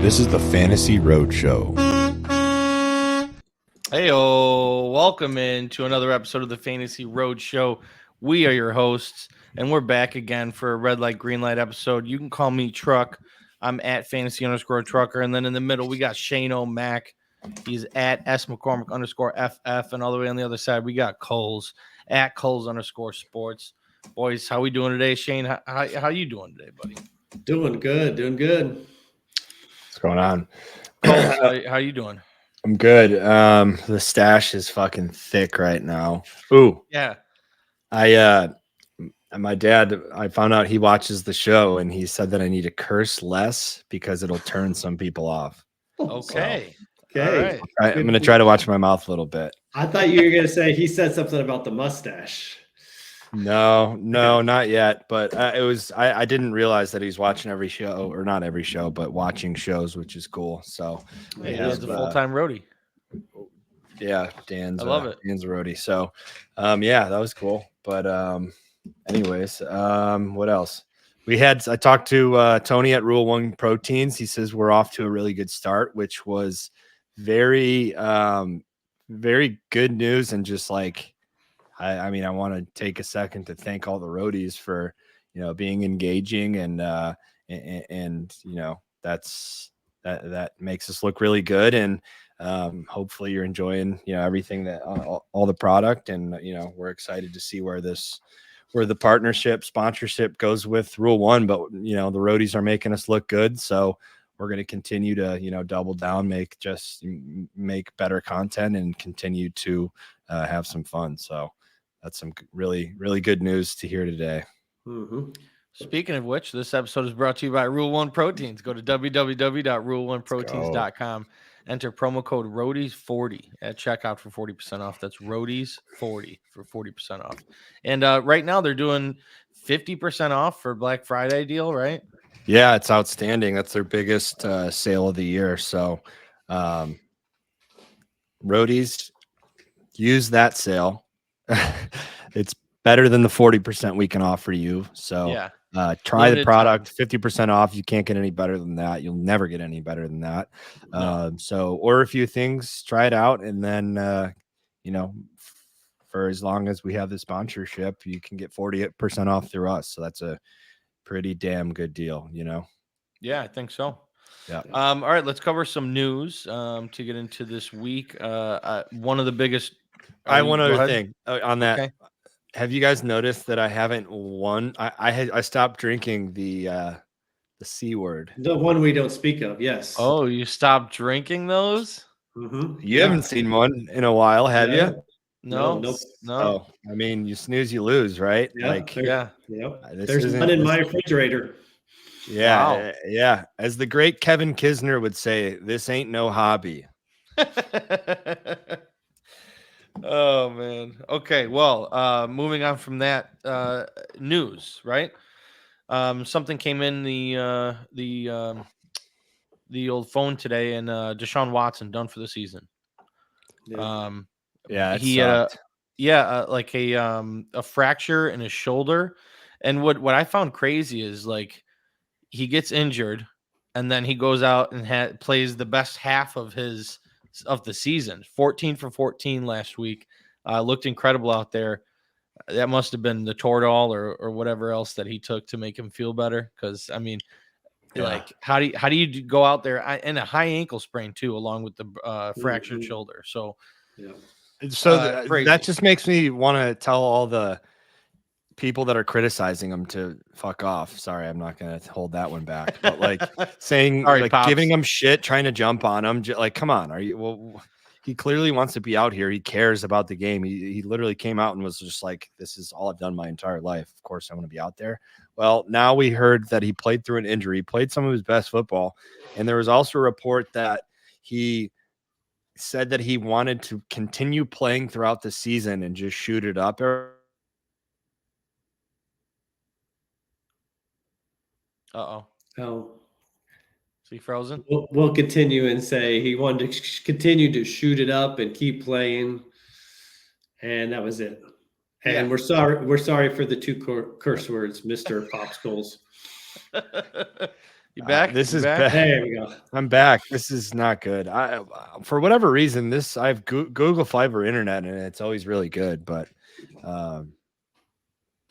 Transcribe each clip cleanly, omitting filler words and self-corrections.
This is the Fantasy Roadshow. Heyo, welcome in to another episode of the Fantasy Roadshow. We are your hosts, and we're back again for a red light, green light episode. You can call me Truck. I'm at fantasy_trucker. And then in the middle, we got Shane O'Mac. He's at S_McCormick_FF. And all the way on the other side, we got Kulz at Kulz_sports. Boys, how we doing today? Shane, how you doing today, buddy? Doing good. What's going on? Kulz, how you doing? I'm good. The stash is fucking thick right now. Ooh. Yeah. My dad, I found out he watches the show and he said that I need to curse less because it'll turn some people off. Okay. So, all right. I'm going to try to watch my mouth a little bit. I thought you were going to say he said something about the mustache. No, not yet. But I didn't realize that he's watching every show, or not every show, but watching shows, which is cool. So Hey, he's a full-time roadie. Yeah, Dan's. I love it. Dan's a roadie. So, yeah, that was cool. But anyways, what else? I talked to Tony at Rule One Proteins. He says we're off to a really good start, which was very, very good news. And just like, I mean, I want to take a second to thank all the roadies for, being engaging and that makes us look really good. And hopefully you're enjoying, everything that all the product, and, we're excited to see where the partnership sponsorship goes with Rule One, but the roadies are making us look good. So we're going to continue to, double down, make better content and continue to have some fun. So that's some really, really good news to hear today. Mm-hmm. Speaking of which, this episode is brought to you by Rule One Proteins. Go to www.rule1proteins.com. Enter promo code ROADIES40 at checkout for 40% off. That's ROADIES40 for 40% off. And right now they're doing 50% off for Black Friday deal, right? Yeah, it's outstanding. That's their biggest sale of the year. So roadies, use that sale. It's better than the 40% we can offer you. So yeah. Try Limited the product, 50% off. You can't get any better than that. You'll never get any better than that. No. So order a few things, try it out, and then for as long as we have the sponsorship, you can get 40% off through us. So that's a pretty damn good deal, Yeah, I think so. Yeah. All right, let's cover some news to get into this week. One of the biggest. One other thing on that. Okay. Have you guys noticed that I haven't won? I stopped drinking the C word. The one we don't speak of. Yes. Oh, you stopped drinking those? Mm-hmm. You haven't seen one in a while, have you? No. Nope. No. Oh, I mean, you snooze, you lose, right? Yeah. There's one in my refrigerator. Yeah. Wow. Yeah. As the great Kevin Kisner would say, this ain't no hobby. Oh man. Okay. Well, moving on from that news, right? Something came in the old phone today, and Deshaun Watson done for the season. Yeah. He had a fracture in his shoulder, and what I found crazy is like he gets injured, and then he goes out and plays the best half of the season. 14 for 14 last week. Looked incredible out there. That must have been the Toradol or whatever else that he took to make him feel better. Because I mean, like how do you go out there and a high ankle sprain too, along with the fractured shoulder? So that just makes me want to tell all the people that are criticizing him to fuck off. Sorry, I'm not going to hold that one back. But like saying, giving him shit, trying to jump on him, like, come on, are you? Well, he clearly wants to be out here. He cares about the game. He literally came out and was just like, this is all I've done my entire life. Of course, I want to be out there. Well, now we heard that he played through an injury, played some of his best football. And there was also a report that he said that he wanted to continue playing throughout the season and just shoot it up. Oh. Is he frozen? We'll continue and say he wanted to continue to shoot it up and keep playing, and that was it. And we're sorry for the two curse words, Mr. Popsicles. You back? This you is back? bad. There we go. I'm back. This is not good. For whatever reason, I have Google Fiber internet and it's always really good, but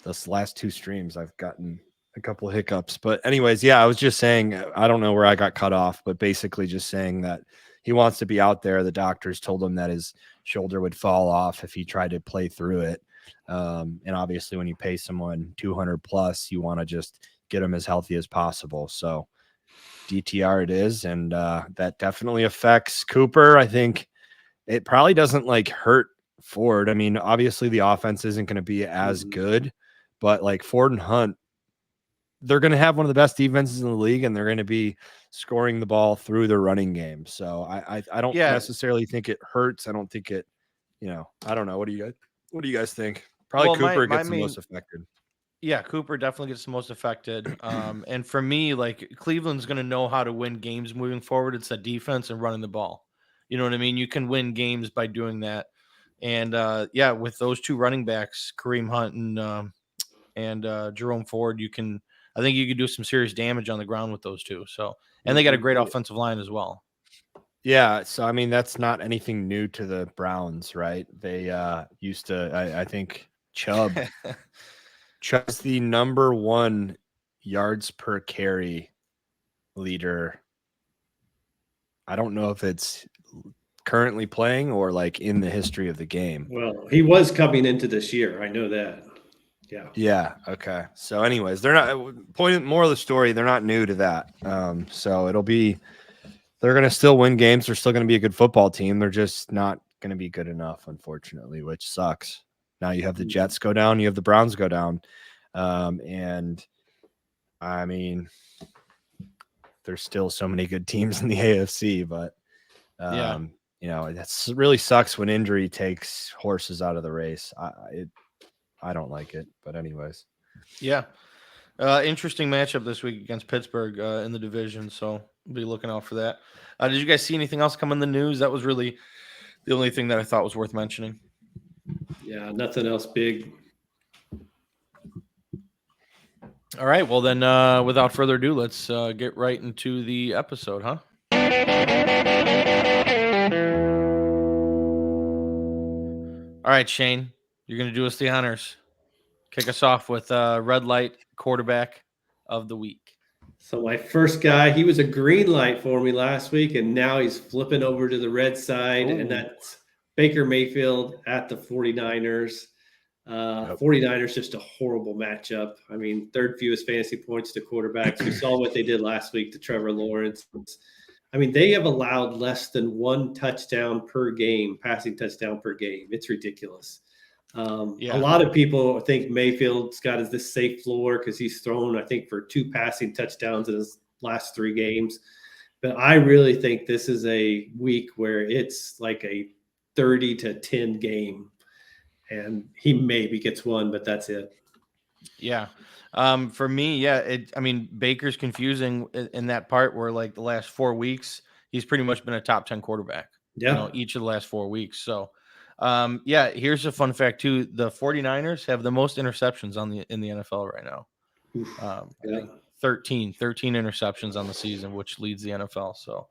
this last 2 streams I've gotten a couple of hiccups. But anyways, yeah, I was just saying, I don't know where I got cut off, but basically just saying that he wants to be out there. The doctors told him that his shoulder would fall off if he tried to play through it. And obviously when you pay someone 200 plus, you want to just get him as healthy as possible. So DTR it is. And that definitely affects Cooper. I think it probably doesn't like hurt Ford. I mean, obviously the offense isn't going to be as good, but like Ford and Hunt, they're going to have one of the best defenses in the league, and they're going to be scoring the ball through their running game. So I don't necessarily think it hurts. I don't think it, I don't know. What do you guys think? Probably Cooper gets the most affected. Yeah, Cooper definitely gets the most affected. And for me, like Cleveland's going to know how to win games moving forward. It's the defense and running the ball. You know what I mean? You can win games by doing that. And yeah, with those 2 running backs, Kareem Hunt and Jerome Ford, I think you could do some serious damage on the ground with those 2. So, and they got a great offensive line as well. Yeah. So, I mean, that's not anything new to the Browns, right? They used to, I think Chubb's the number 1 yards per carry leader. I don't know if it's currently playing or like in the history of the game. Well, he was coming into this year. I know that. Yeah. Yeah. Okay. So anyways, they're not more of the story. They're not new to that. So they're going to still win games. They're still going to be a good football team. They're just not going to be good enough, unfortunately, which sucks. Now you have the Jets go down, you have the Browns go down. And I mean, there's still so many good teams in the AFC, but that's really sucks when injury takes horses out of the race. I don't like it, but anyways. Yeah. Interesting matchup this week against Pittsburgh in the division, so be looking out for that. Did you guys see anything else come in the news? That was really the only thing that I thought was worth mentioning. Yeah, nothing else big. All right, well then, without further ado, let's get right into the episode, huh? All right, Shane, you're going to do us the honors. Kick us off with red light quarterback of the week. So my first guy, he was a green light for me last week, and now he's flipping over to the red side, and that's Baker Mayfield at the 49ers. 49ers, just a horrible matchup. I mean, 3rd fewest fantasy points to quarterbacks. We saw what they did last week to Trevor Lawrence. I mean, they have allowed less than 1 touchdown per game, passing touchdown per game. It's ridiculous. A lot of people think Mayfield's got this safe floor because he's thrown, I think, for 2 passing touchdowns in his last 3 games. But I really think this is a week where it's like a 30-10 game. And he maybe gets 1, but that's it. Yeah. For me, Baker's confusing in that part where like the last 4 weeks, he's pretty much been a top 10 quarterback. Yeah. Each of the last 4 weeks. So, here's a fun fact too. The 49ers have the most interceptions in the NFL right now. I think 13 interceptions on the season, which leads the NFL. So,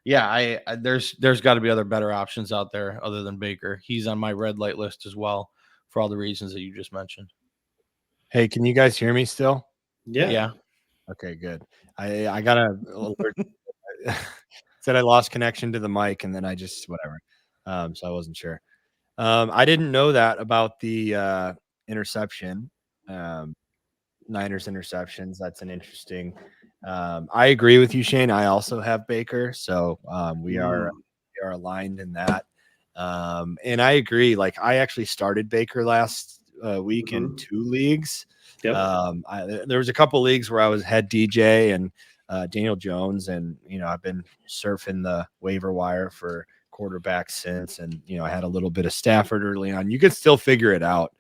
yeah, there's got to be other better options out there other than Baker. He's on my red light list as well for all the reasons that you just mentioned. Hey, can you guys hear me still? Yeah. Okay, good. I got a alert. Said I lost connection to the mic, and then I just whatever. So I wasn't sure. I didn't know that about the interception. Niners interceptions. That's an interesting. I agree with you, Shane. I also have Baker, so we are aligned in that. And I agree. Like I actually started Baker last week in 2 leagues. Yep. There was a couple leagues where I was head DJ and Daniel Jones, and I've been surfing the waiver wire for quarterbacks since, and I had a little bit of Stafford early on. You can still figure it out.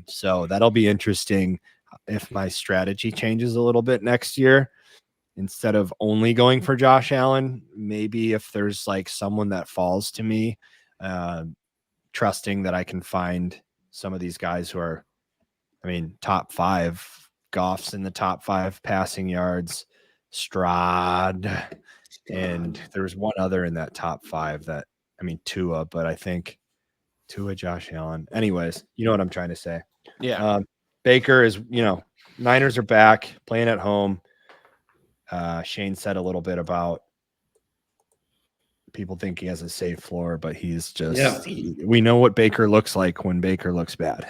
So that'll be interesting if my strategy changes a little bit next year. Instead of only going for Josh Allen, maybe if there's like someone that falls to me, trusting that I can find some of these guys who are, top 5. Goff's in the top 5 passing yards. Strad, and there was one other in that top 5 Tua, but I think Tua, Josh Allen. Anyways, you know what I'm trying to say. Yeah. Baker is, Niners are back playing at home. Shane said a little bit about people think he has a safe floor, but he's just, we know what Baker looks like when Baker looks bad.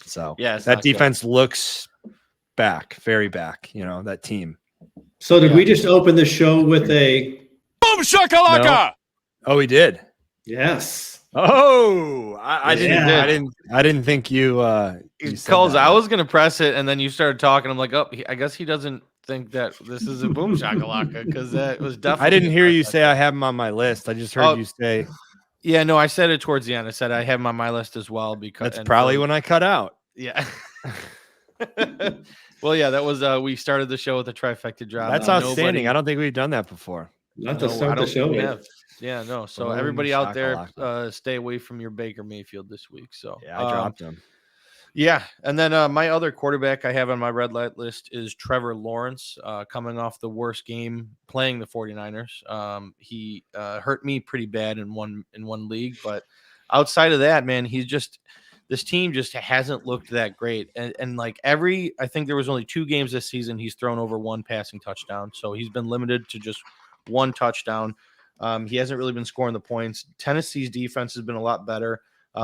So that defense looks back, very back, that team. So did we just open the show with a boom shakalaka? No. Oh, we did. Yes. Oh, I didn't think you Kulz, I was gonna press it, and then you started talking. I'm like, I guess he doesn't think that this is a boom shakalaka, because that was definitely. I didn't hear you say I have him on my list. I just heard you say. Yeah, no, I said it towards the end. I said I have him on my list as well, because that's probably when I cut out. Yeah. Well, yeah, that was we started the show with a trifecta drop. That's outstanding. I don't think we've done that before. Not to start the show with. Yeah, no. So everybody out there, stay away from your Baker Mayfield this week. So yeah, I dropped him. Yeah, and then my other quarterback I have on my red light list is Trevor Lawrence, coming off the worst game playing the 49ers. He hurt me pretty bad in one league, but outside of that, man, this team just hasn't looked that great. And like I think there was only 2 games this season he's thrown over 1 passing touchdown. So he's been limited to just 1 touchdown. He hasn't really been scoring the points. Tennessee's defense has been a lot better.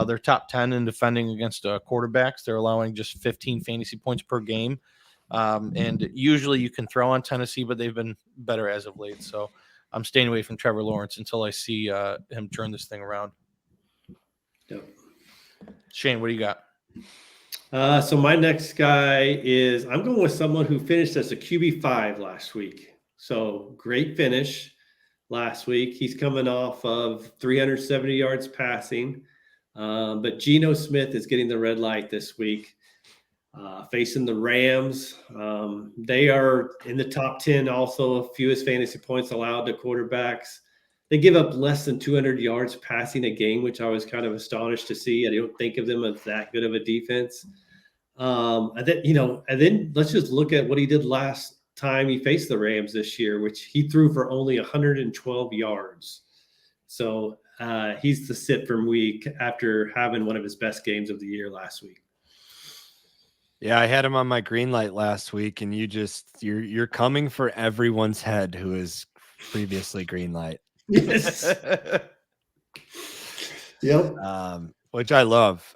They're top 10 in defending against quarterbacks. They're allowing just 15 fantasy points per game. And usually you can throw on Tennessee, but they've been better as of late. So I'm staying away from Trevor Lawrence until I see him turn this thing around. Yep. Shane, what do you got? So my next guy is, I'm going with someone who finished as a QB5 last week. So great finish last week. He's coming off of 370 yards passing. But Geno Smith is getting the red light this week, facing the Rams. They are in the top 10, also fewest fantasy points allowed to quarterbacks. They give up less than 200 yards passing a game, which I was kind of astonished to see. I don't think of them as that good of a defense. And then let's just look at what he did last time he faced the Rams this year, which he threw for only 112 yards. So he's the sit from week after having one of his best games of the year last week. Yeah, I had him on my green light last week, and you're coming for everyone's head who is previously green light. Yes. Yep. Which I love.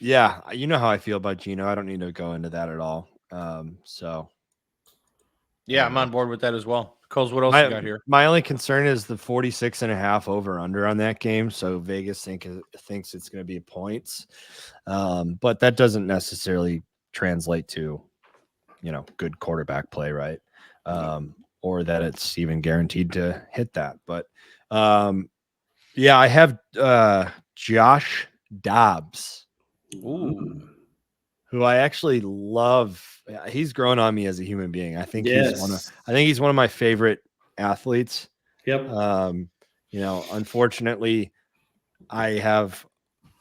Yeah, you know how I feel about Geno. I don't need to go into that at all. Yeah, I'm on board with that as well. Kulz, what else you got here? My only concern is the 46.5 over under on that game. So Vegas thinks it's going to be points. But that doesn't necessarily translate to, good quarterback play, right? Or that it's even guaranteed to hit that. But yeah, I have Josh Dobbs. Ooh. Who I actually love. He's grown on me as a human being. I think he's one of my favorite athletes. Yep. Unfortunately, I have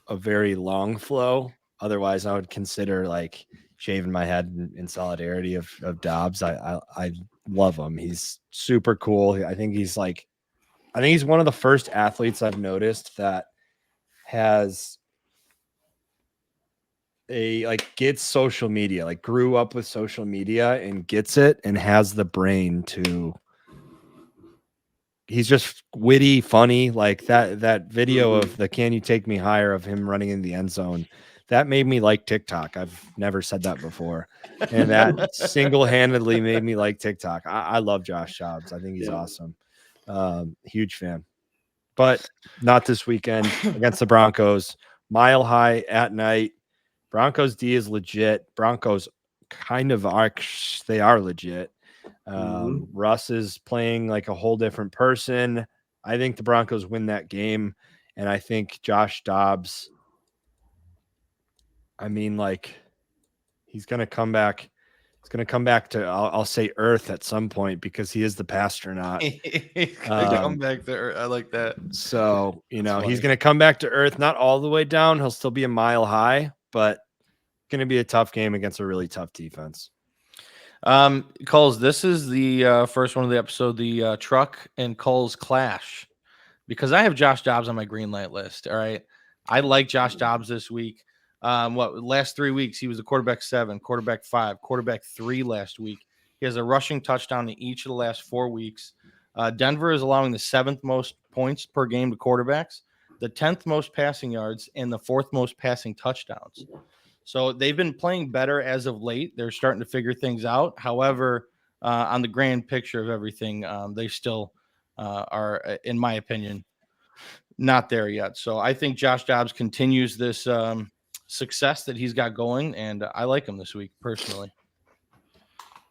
a very long flow. Otherwise, I would consider like shaving my head in solidarity of Dobbs. I love him. He's super cool. I think he's one of the first athletes I've noticed that has gets social media, grew up with social media and gets it and has the brain to. He's just witty, funny. Like that video of the "Can You Take Me Higher" of him running in the end zone. That made me like TikTok. I've never said that before. And that single-handedly made me like TikTok. I love Josh Dobbs. I think he's awesome. Huge fan. But not this weekend against the Broncos. Mile High at night. Broncos D is legit. Broncos kind of are legit. Russ is playing like a whole different person. I think the Broncos win that game. And I think Josh Dobbs, he's going to come back. He's going to come back to, I'll say earth at some point because he is the pastronaut. Come back to earth. I like that. So, he's going to come back to earth, not all the way down. He'll still be a mile high, but going to be a tough game against a really tough defense. Kulz, this is the first one of the episode, the truck and Kulz clash, because I have Josh Dobbs on my green light list. All right. I like Josh Dobbs this week. Last 3 weeks, he was a quarterback 7, quarterback 5, quarterback 3 last week. He has a rushing touchdown in each of the last 4 weeks. Denver is allowing the 7th most points per game to quarterbacks, the 10th most passing yards, and the 4th most passing touchdowns. So they've been playing better as of late. They're starting to figure things out. However, on the grand picture of everything, they still are, in my opinion, not there yet. So I think Josh Dobbs continues this success that he's got going, and I like him this week personally.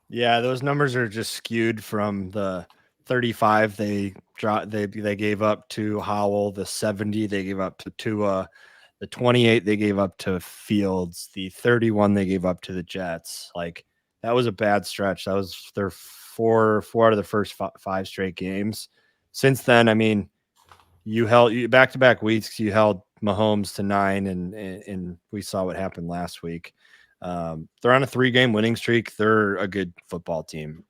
Yeah, those numbers are just skewed from the 35 they gave up to Howell, the 70 they gave up to Tua, the 28 they gave up to Fields, the 31 they gave up to the Jets. Like, that was a bad stretch. That was their four out of the first 5 straight games. Since then, I mean, you held back-to-back weeks. You held Mahomes to 9, and we saw what happened last week. They're on a 3-game winning streak. They're a good football team.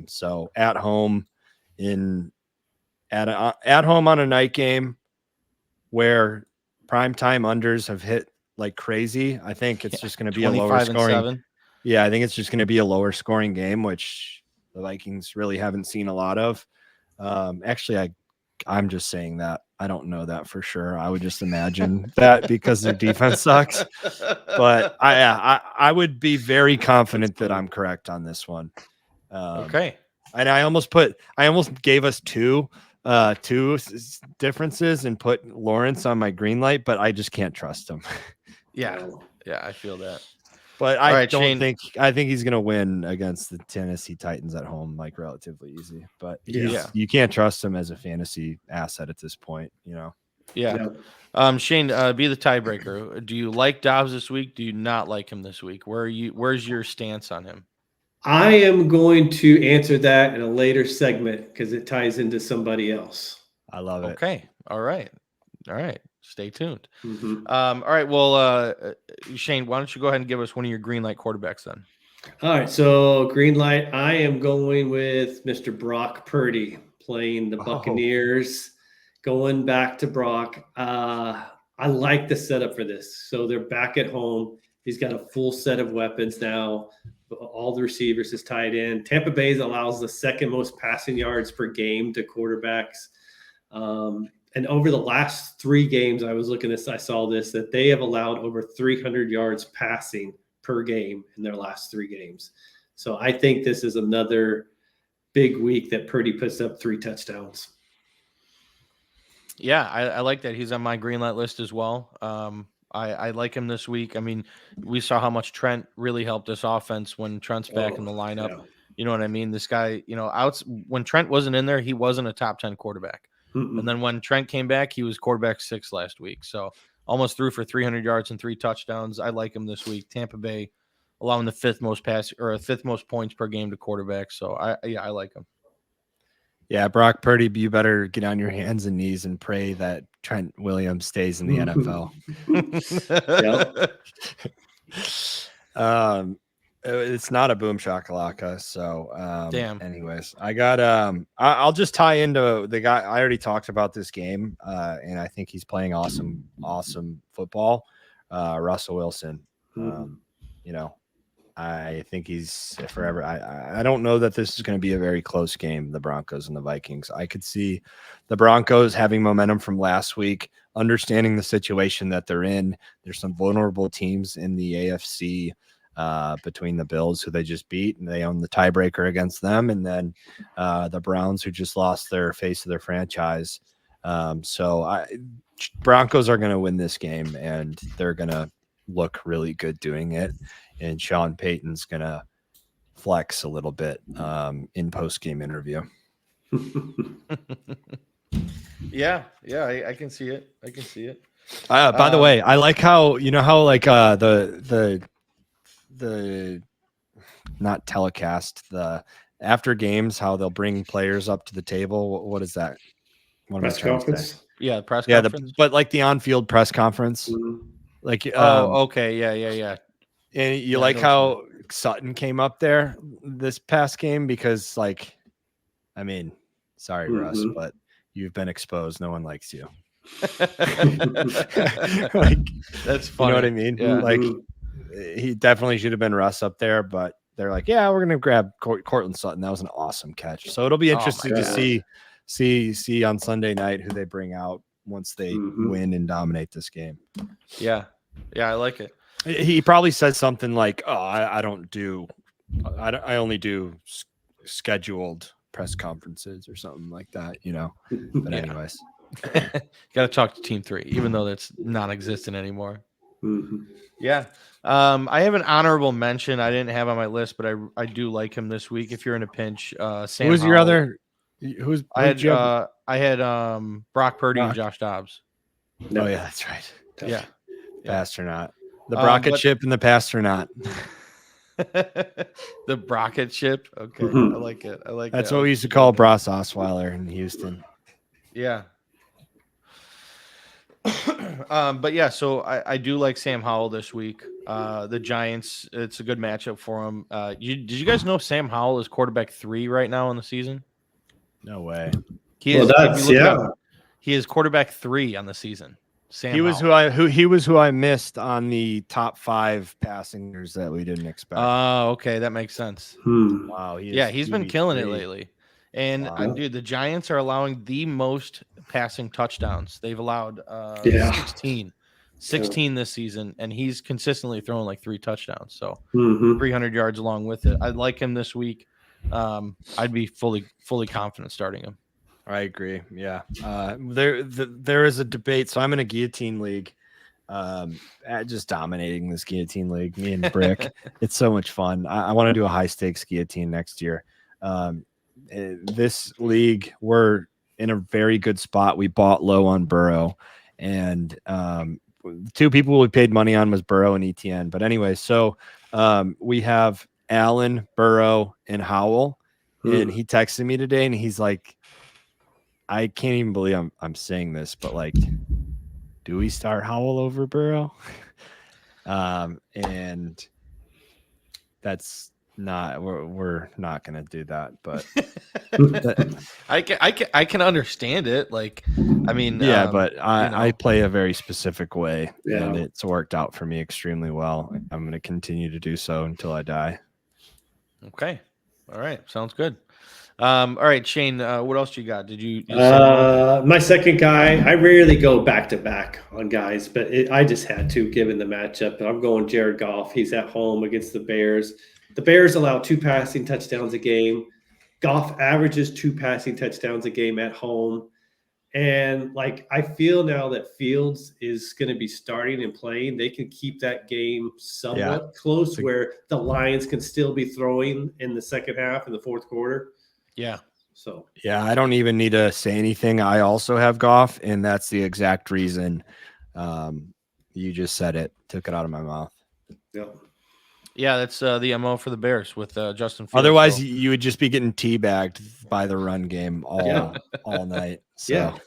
So at home at home on a night game where primetime unders have hit like crazy, I think it's just going to be a lower scoring. Yeah, I think it's just going to be a lower scoring game, which the Vikings really haven't seen a lot of. Actually, I'm just saying that. I don't know that for sure. I would just imagine that because their defense sucks. But I would be very confident that I'm correct on this one. Okay. And I almost gave us two differences and put Lawrence on my green light, but I just can't trust him. Yeah, I feel that. But I think he's going to win against the Tennessee Titans at home, like relatively easy. But you can't trust him as a fantasy asset at this point, you know? Yeah. Shane, be the tiebreaker. Do you like Dobbs this week? Do you not like him this week? Where's your stance on him? I am going to answer that in a later segment because it ties into somebody else. I love it. Okay. All right. Stay tuned. Mm-hmm. All right. Well, Shane, why don't you go ahead and give us one of your green light quarterbacks then? All right. So green light, I am going with Mr. Brock Purdy playing the Buccaneers, going back to Brock. I like the setup for this. So they're back at home. He's got a full set of weapons now. All the receivers is tied in. Tampa Bay allows the 2nd most passing yards per game to quarterbacks. And over the last 3 games, I saw this, that they have allowed over 300 yards passing per game in their last 3 games. So I think this is another big week that Purdy puts up 3 touchdowns. Yeah, I like that. He's on my green light list as well. I like him this week. I mean, we saw how much Trent really helped this offense when Trent's back in the lineup. Yeah. You know what I mean? This guy, when Trent wasn't in there, he wasn't a top 10 quarterback. Mm-mm. And then when Trent came back, he was quarterback 6 last week. So almost threw for 300 yards and 3 touchdowns. I like him this week. Tampa Bay allowing the 5th most points per game to quarterbacks. So I like him. Yeah, Brock Purdy, you better get on your hands and knees and pray that Trent Williams stays in the NFL. It's not a boom shakalaka. So, damn. Anyways, I got I'll just tie into the guy. I already talked about this game, and I think he's playing awesome football. Russell Wilson. I think he's forever. I don't know that this is going to be a very close game, the Broncos and the Vikings. I could see the Broncos having momentum from last week, understanding the situation that they're in. There's some vulnerable teams in the AFC between the Bills, who they just beat, and they own the tiebreaker against them, and then the Browns, who just lost their face of their franchise. Broncos are going to win this game, and they're going to look really good doing it. And Sean Payton's going to flex a little bit in post-game interview. Yeah, I can see it. By the way, I like how, like the not telecast, the after games, how they'll bring players up to the table. What is that? Press conference? Yeah, press conference. But like the on-field press conference. Mm-hmm. Like, okay. Yeah. And you like how Sutton came up there this past game because, sorry, Russ, but you've been exposed. No one likes you. That's funny. You know what I mean? Yeah. He definitely should have been Russ up there, but they're like, yeah, we're gonna grab Cortland Sutton. That was an awesome catch. So it'll be interesting to see on Sunday night who they bring out once they win and dominate this game. Yeah, I like it. He probably says something like, "Oh, I only do scheduled press conferences or something like that," But anyways, got to talk to Team 3, even though that's non-existent anymore. Yeah. I have an honorable mention I didn't have on my list, but I do like him this week. If you're in a pinch, Sam. Who's your other? I had Brock Purdy and Josh Dobbs. Oh yeah, that's right. Yeah. Astronaut. The Brocket chip and the Pasternaut. The Brocket chip. Okay. I like it. That's what we used to call Bross Osweiler in Houston. Yeah. But yeah, so I do like Sam Howell this week. The Giants, it's a good matchup for him. Did you guys know Sam Howell is quarterback 3 right now in the season? No way. He is quarterback 3 on the season. Sam Howell. He was who I missed on the top 5 passingers that we didn't expect. Oh, okay, that makes sense. Wow. He's been killing it lately. And dude, the Giants are allowing the most passing touchdowns. They've allowed 16 this season, and he's consistently throwing like 3 touchdowns. So 300 yards along with it. I'd like him this week. I'd be fully confident starting him. I agree. Yeah. There is a debate. So I'm in a guillotine league, just dominating this guillotine league, me and Brick. It's so much fun. I want to do a high stakes guillotine next year. This league, we're in a very good spot. We bought low on Burrow, and 2 people we paid money on was Burrow and ETN. But anyway, so we have Allen, Burrow, and Howell. And he texted me today, and he's like, I can't even believe I'm saying this, but like, do we start Howell over Burrow? And that's not, we're not going to do that, but I can understand it. Like, I mean, but I play a very specific way, and it's worked out for me extremely well. I'm going to continue to do so until I die. Okay. All right. Sounds good. All right, Shane, what else you got? Did you my second guy, I rarely go back to back on guys, but I just had to given the matchup. I'm going Jared Goff. He's at home against the Bears. The Bears allow 2 passing touchdowns a game. Goff averages 2 passing touchdowns a game at home. And like, I feel now that Fields is going to be starting and playing, they can keep that game somewhat close where the Lions can still be throwing in the second half in the fourth quarter. Yeah. So, I don't even need to say anything. I also have Goff, and that's the exact reason. You just said it, took it out of my mouth. Yeah, that's the MO for the Bears with Justin Fields. Otherwise, you would just be getting teabagged by the run game all night. So. Yeah.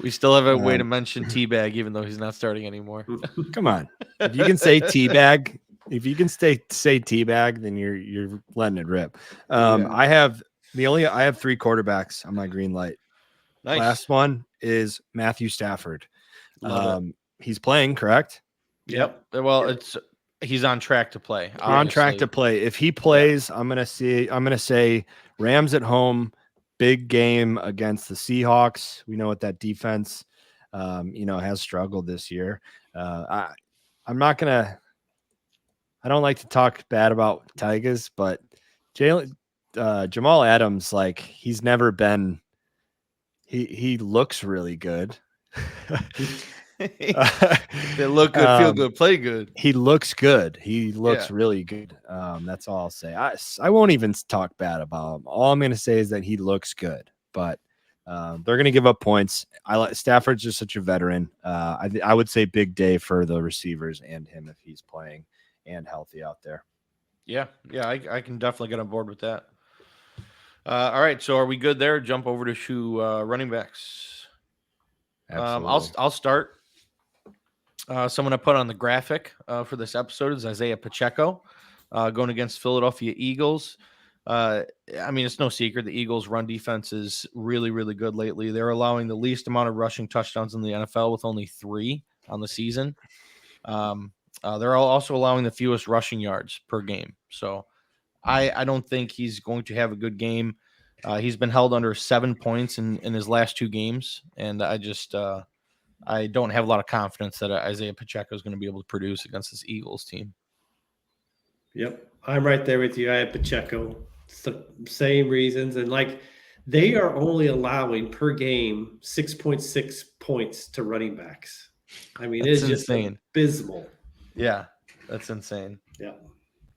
We still have a way to mention teabag, even though he's not starting anymore. Come on. If you can say teabag, say teabag, then you're letting it rip. I have 3 quarterbacks on my green light. Nice. Last one is Matthew Stafford. He's playing, correct? Yep. Well, he's on track to play. Obviously. On track to play. If he plays, I'm gonna say Rams at home, big game against the Seahawks. We know what that defense has struggled this year. I don't like to talk bad about Tigers, but Jamal Adams, like, he's never been. He looks really good. They look good, feel good, play good. He looks good. He looks really good. That's all I'll say. I won't even talk bad about him. All I'm going to say is that he looks good, but they're going to give up points. Stafford's just such a veteran. I would say big day for the receivers and him if he's playing and healthy out there. Yeah, I can definitely get on board with that. All right, so are we good there? Jump over to running backs. I'll start. Someone I put on the graphic for this episode is Isaiah Pacheco. going against Philadelphia Eagles. I mean, it's no secret the Eagles' run defense is really, really good lately. They're allowing the least amount of rushing touchdowns in the NFL with only 3 on the season. They're also allowing the fewest rushing yards per game. So I don't think he's going to have a good game. He's been held under 7 points in his last 2 games, and I don't have a lot of confidence that Isaiah Pacheco is going to be able to produce against this Eagles team. Yep, I'm right there with you. I have Pacheco. It's the same reasons, and like they are only allowing per game 6.6 points to running backs. I mean, it's just abysmal. Yeah, that's insane. Yeah.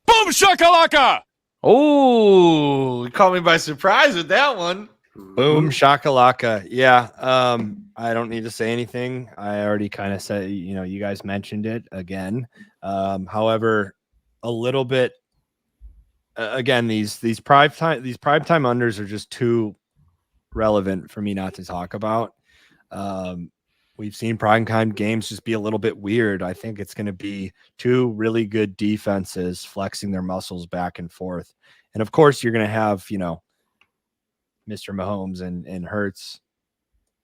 Boom shakalaka! Oh, you caught me by surprise with that one. Boom shakalaka. Yeah. I don't need to say anything. I already kind of said, you guys mentioned it again. However, a little bit again, these primetime unders are just too relevant for me not to talk about. We've seen primetime games just be a little bit weird. I think it's going to be 2 really good defenses flexing their muscles back and forth. And of course, you're going to have, Mr. Mahomes and Hurts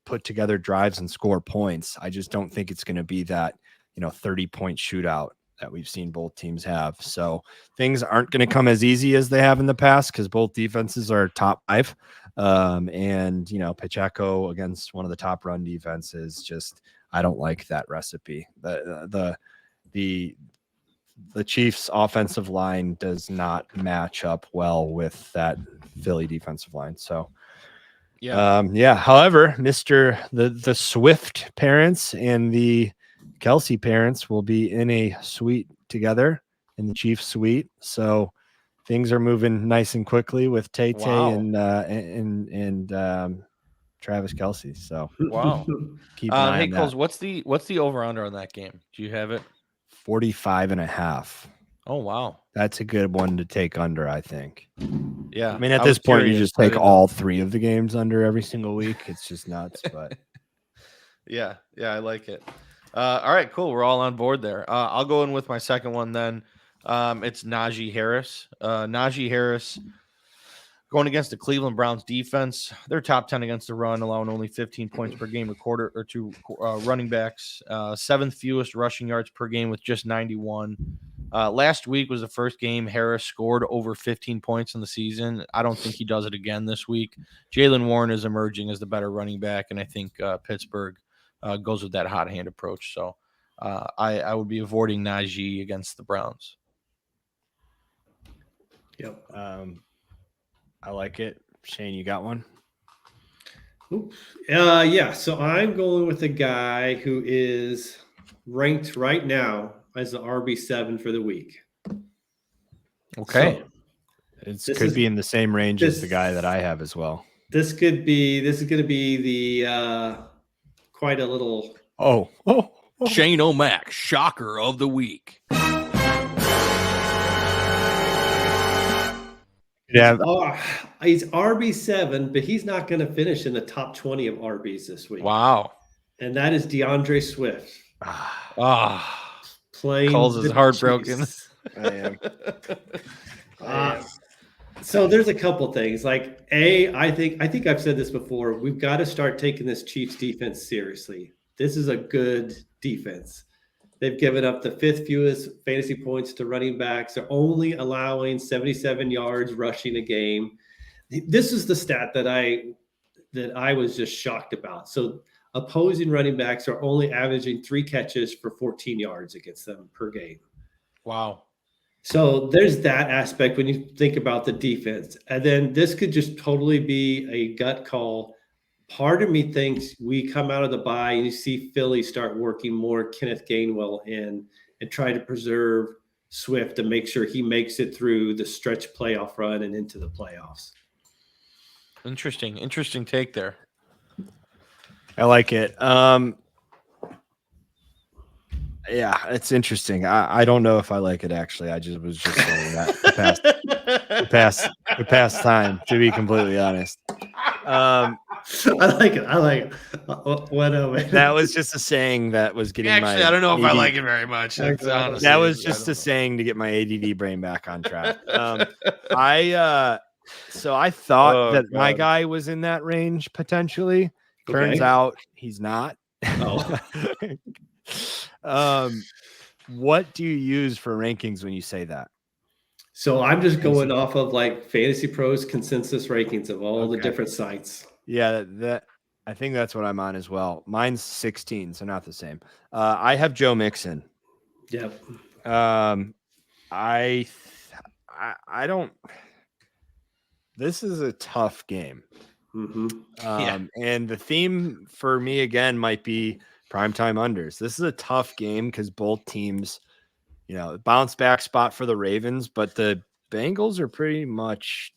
put together drives and score points. I just don't think it's going to be that, 30-point shootout that we've seen both teams have. So things aren't going to come as easy as they have in the past because both defenses are top 5. And Pacheco against one of the top run defenses, just I don't like that recipe. The Chiefs offensive line does not match up well with that Philly defensive line. So however, the Swift parents and the Kelsey parents will be in a suite together in the Chiefs suite. So things are moving nice and quickly with Tay-Tay and Travis Kelsey. So wow. Keep an eye on Kulz, that. what's the over under on that game? Do you have it? 45.5. Oh wow. That's a good one to take under, I think. Yeah. I mean, at this point, you just take all 3 of the games under every single week. It's just nuts, but yeah, I like it. All right, cool. We're all on board there. I'll go in with my second one then. It's Najee Harris. Najee Harris going against the Cleveland Browns defense. They're top 10 against the run, allowing only 15 points per game to running backs. 7th fewest rushing yards per game with just 91. Last week was the first game Harris scored over 15 points in the season. I don't think he does it again this week. Jaylen Warren is emerging as the better running back, and I think Pittsburgh goes with that hot hand approach. So I would be avoiding Najee against the Browns. Yep. I like it. Shane, you got one? Yeah. So I'm going with a guy who is ranked right now as the RB7 for the week. Okay. So it could be in the same range as the guy that I have as well. This is going to be the quite a little. Oh. Shane O'Mac, shocker of the week. Yeah. He's RB7, but he's not going to finish in the top 20 of RBs this week. Wow. And that is DeAndre Swift. Playing. Kulz is heartbroken. I am. So there's a couple things. Like I think I've said this before. We've got to start taking this Chiefs defense seriously. This is a good defense. They've given up the 5th fewest fantasy points to running backs. They're only allowing 77 yards rushing a game. This is the stat that I was just shocked about. So opposing running backs are only averaging 3 catches for 14 yards against them per game. Wow. So there's that aspect when you think about the defense. And then this could just totally be a gut call. Part of me thinks we come out of the bye and you see Philly start working more Kenneth Gainwell in and try to preserve Swift to make sure he makes it through the stretch playoff run and into the playoffs. Interesting take there. I like it. Yeah, it's interesting. I don't know if I like it actually. I was just saying that the past time, to be completely honest. like it. I like it. What that was just a saying that was getting Actually, I don't know if I like it very much. Honestly, that was just a saying to get my ADD brain back on track. I thought that my guy was in that range potentially. Turns out he's not. What do you use for rankings when you say that? So I'm just going off of like Fantasy Pros consensus rankings of all the different sites. Yeah, I think that's what I'm on as well. Mine's 16, so not the same. I have Joe Mixon. Yep. I don't. This is a tough game. And the theme for me again might be primetime unders. This is a tough game because both teams, bounce back spot for the Ravens, but the Bengals are pretty much,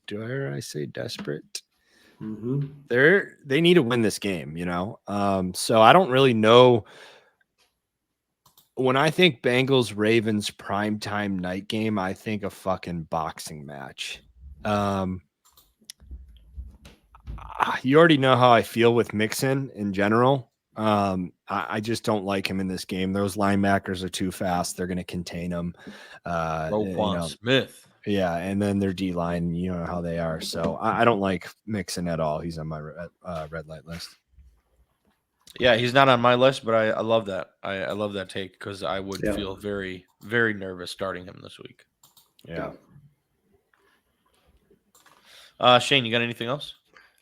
dare I say, desperate. They need to win this game, so I don't really know. When I think Bengals Ravens primetime night game, I think a fucking boxing match. You already know how I feel with Mixon in general. I just don't like him in this game. Those linebackers are too fast. They're going to contain him. Smith. Yeah, and then their D line, you know how they are. So I don't like Mixon at all. He's on my red light list. Yeah, he's not on my list, but I love that. I love that take because I would feel very, very nervous starting him this week. Yeah. Shane, you got anything else?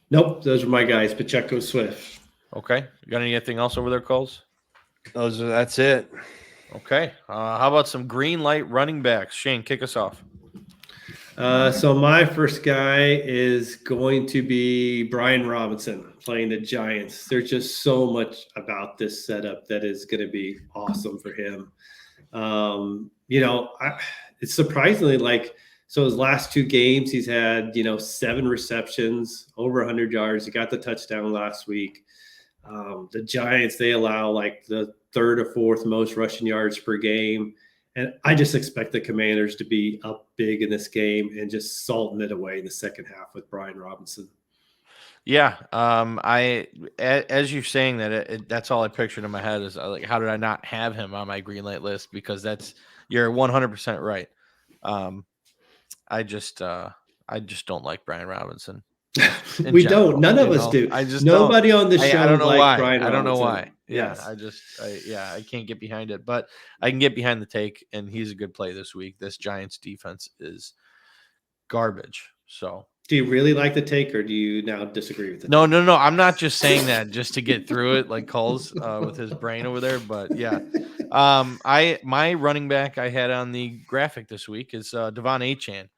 Nope, those are my guys, Pacheco, Swift. Okay. You got anything else over there, Kulz? That's it. Okay. How about some green light running backs? Shane, kick us off. So my first guy is going to be Brian Robinson playing the Giants. There's just so much about this setup that is going to be awesome for him. It's surprisingly so his last 2 games, he's had, 7 receptions, over 100 yards. He got the touchdown last week. The Giants, they allow the 3rd or 4th most rushing yards per game. And I just expect the Commanders to be up big in this game and just salting it away in the second half with Brian Robinson. Yeah. As you're saying that, that's all I pictured in my head is how did I not have him on my green light list? Because you're 100% right. I just don't like Brian Robinson. We don't. None of us do. Nobody on the show. I don't know why. Brian Robinson. I don't know why. Yes. I can't get behind it, but I can get behind the take, and he's a good play this week. This Giants defense is garbage. So, do you really like the take, or do you now disagree with it? No. I'm not just saying that just to get through it, like Kulz with his brain over there. But yeah, my running back I had on the graphic this week is Devon Achane.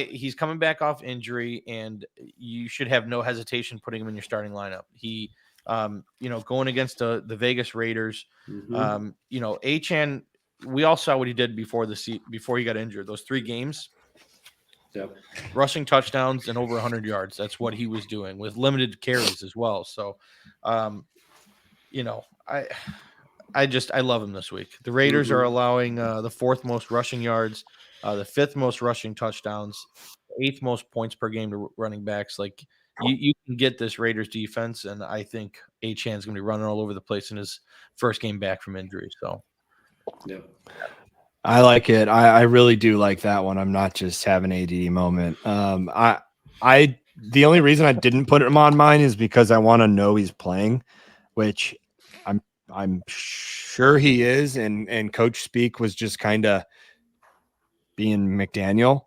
He's coming back off injury, and you should have no hesitation putting him in your starting lineup. He, going against the Vegas Raiders, Achane, we all saw what he did before he got injured. Those 3 games, rushing touchdowns and over 100 yards. That's what he was doing with limited carries as well. So, I love him this week. The Raiders are allowing the 4th most rushing yards, the 5th most rushing touchdowns, 8th most points per game to running backs. You can get this Raiders defense, and I think Achane's going to be running all over the place in his first game back from injury. So, yeah. I like it. I really do like that one. I'm not just having an ADD moment. The only reason I didn't put him on mine is because I want to know he's playing, which I'm sure he is. And Coach Speak was just kind of being McDaniel,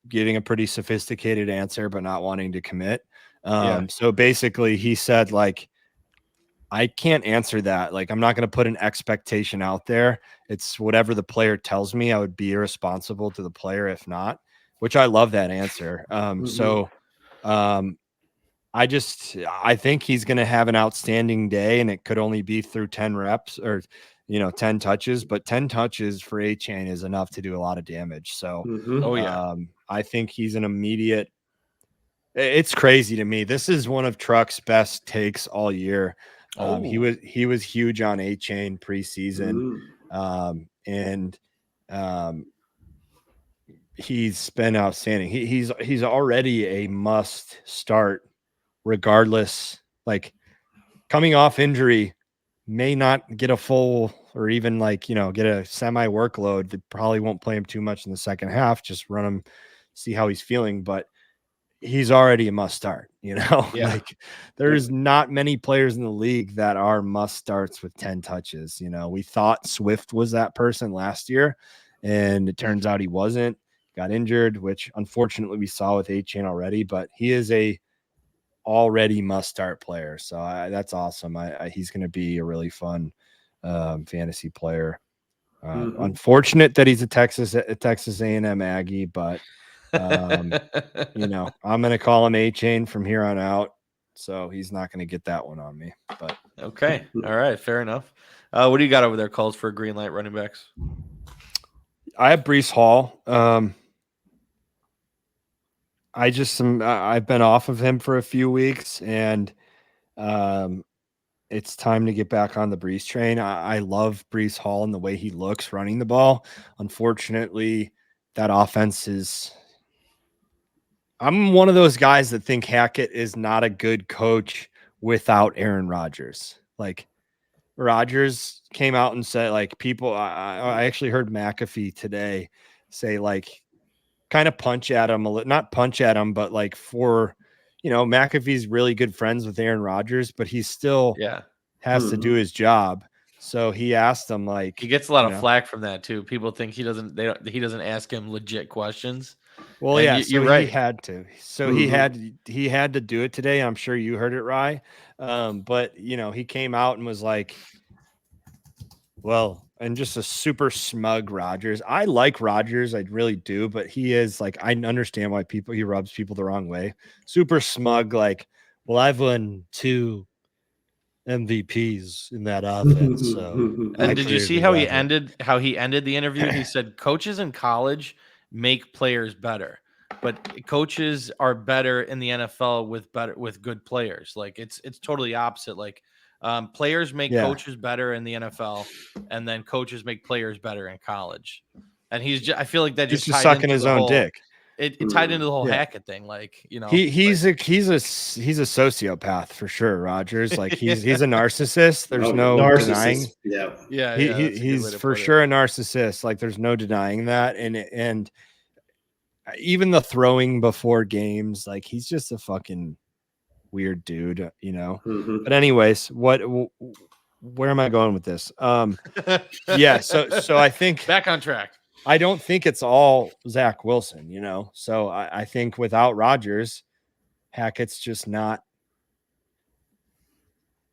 giving a pretty sophisticated answer, but not wanting to commit. So basically he said, I can't answer that. I'm not going to put an expectation out there. It's whatever the player tells me. I would be irresponsible to the player if not, which I love that answer. I think he's going to have an outstanding day, and it could only be through 10 reps or, 10 touches, but 10 touches for Achane is enough to do a lot of damage. So, I think he's an immediate. It's crazy to me. This is one of Truck's best takes all year. He was huge on Achane preseason, and he's been outstanding. He's already a must start regardless, like coming off injury, may not get a full or even like, get a semi workload. They probably won't play him too much in the second half, just run him, see how he's feeling. But he's already a must start, Yeah. like there's not many players in the league that are must starts with 10 touches. We thought Swift was that person last year, and it turns out he wasn't. Got injured, which unfortunately we saw with A-Chain already, but he is a already must start player. So that's awesome. He's going to be a really fun fantasy player. Unfortunate that he's a Texas A&M Aggie, but I'm going to call him A-Chain from here on out. So he's not going to get that one on me. But okay. All right. Fair enough. What do you got over there, Kulz, for green light running backs? I have Breece Hall. I've been off of him for a few weeks, and it's time to get back on the Breece train. I love Breece Hall and the way he looks running the ball. Unfortunately, that offense is. I'm one of those guys that think Hackett is not a good coach without Aaron Rodgers. Like, Rodgers came out and said, like, people. I actually heard McAfee today say, like, kind of punch at him, not punch at him, but like McAfee's really good friends with Aaron Rodgers, but he still has to do his job. So he asked him, like, he gets a lot of flack from that too. People think he doesn't ask him legit questions. Well, and you're right. He had to. So he had to do it today. I'm sure you heard it, Rye. But he came out and was like, well, and just a super smug Rodgers. I like Rodgers, I really do, but he is like, I understand why he rubs people the wrong way. Super smug, like, well, I've won 2 MVPs in that offense. So, and did you see how he ended the interview? He said, "Coaches in college make players better, but coaches are better in the NFL with good players. Like it's totally opposite. Like players make coaches better in the NFL, and then coaches make players better in college." And I feel like that he's just sucking his own dick. It tied into the whole Hackett thing, like he's a sociopath for sure. Rodgers, like he's a narcissist. There's no denying. He's for sure a narcissist. Like there's no denying that. And even the throwing before games, like he's just a fucking weird dude, But anyways, where am I going with this? So I think back on track. I don't think it's all Zach Wilson, So I think without Rodgers, Hackett's just not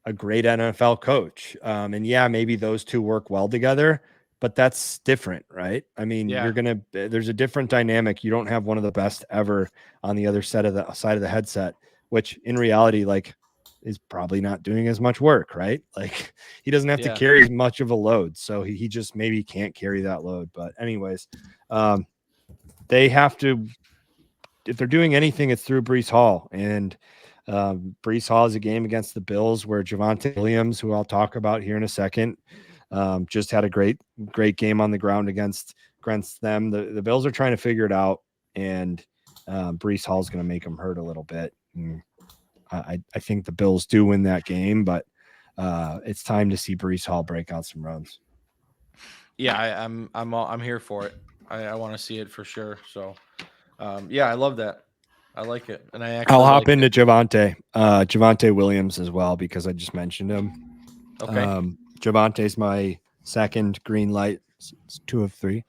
a great NFL coach. And maybe those two work well together, but that's different, right? I mean, there's a different dynamic. You don't have one of the best ever on the other side of the headset, which in reality, like, is probably not doing as much work, right? Like he doesn't have to carry as much of a load. So he just maybe can't carry that load. But anyways, they have to, if they're doing anything, it's through Breece Hall. And Breece Hall is a game against the Bills where Javonte Williams, who I'll talk about here in a second, just had a great game on the ground against them. The Bills are trying to figure it out, and Breece Hall is going to make them hurt a little bit. And I think the Bills do win that game, but it's time to see Breece Hall break out some runs. Yeah, I'm here for it. I want to see it for sure. So, I love that. I like it, and I'll hop into Javonte Williams as well because I just mentioned him. Okay, Javonte's my second green light. It's 2 of 3.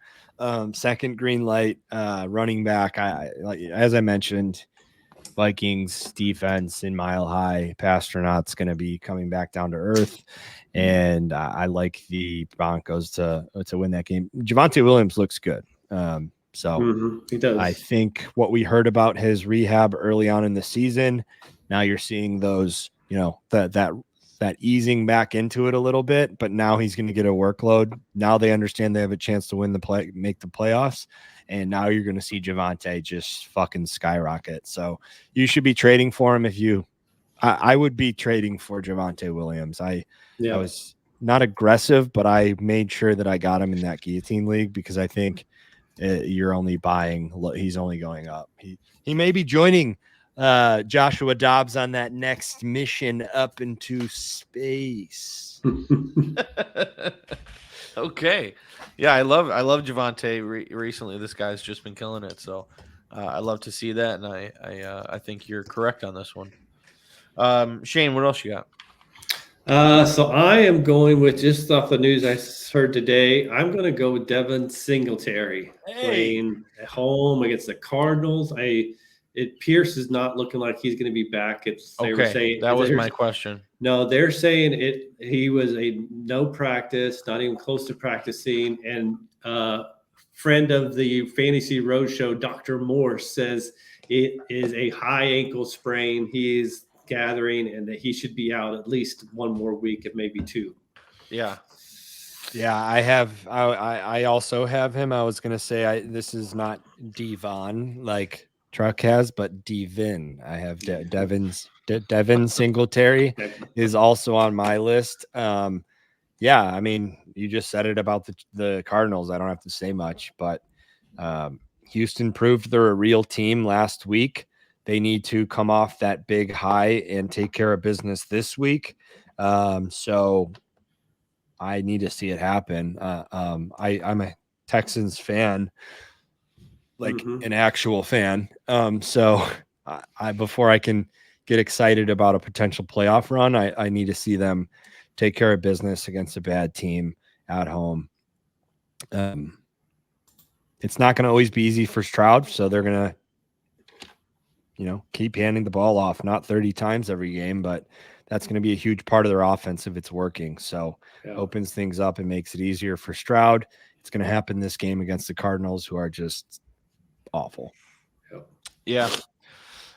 Second green light running back. As I mentioned, Vikings defense in Mile High. Pasternaut's going to be coming back down to earth, and I like the Broncos to win that game. Javonte Williams looks good. He does. I think what we heard about his rehab early on in the season, now you're seeing those, that easing back into it a little bit, but now he's going to get a workload. Now they understand they have a chance to make the playoffs. And now you're going to see Javonte just fucking skyrocket. So you should be trading for him I would be trading for Javonte Williams. I was not aggressive, but I made sure that I got him in that guillotine league because I think you're only buying. He's only going up. He may be joining Joshua Dobbs on that next mission up into space. Okay. Yeah, I love Javonte recently. This guy's just been killing it. So I love to see that, and I think you're correct on this one. Shane, what else you got? So I am going with, just off the news I heard today, I'm going to go with Devin Singletary playing at home against the Cardinals. Pierce is not looking like he's going to be back. They were saying that was my question. No, they're saying he was no practice, not even close to practicing. And friend of the Fantasy Roadshow, Dr. Morse, says it is a high ankle sprain. He's gathering, and that he should be out at least one more week, if maybe two. Yeah, I also have him. I was gonna say this is not Devon like Truck has, but Devin. I have Devin Singletary is also on my list. Yeah, I mean, you just said it about the Cardinals. I don't have to say much, but Houston proved they're a real team last week. They need to come off that big high and take care of business this week. So I need to see it happen. I'm a Texans fan, like an actual fan. So before I can get excited about a potential playoff run, I need to see them take care of business against a bad team at home. It's not going to always be easy for Stroud, so they're going to, keep handing the ball off, not 30 times every game, but that's going to be a huge part of their offense if it's working. So opens things up and makes it easier for Stroud. It's going to happen this game against the Cardinals, who are just awful. Yeah.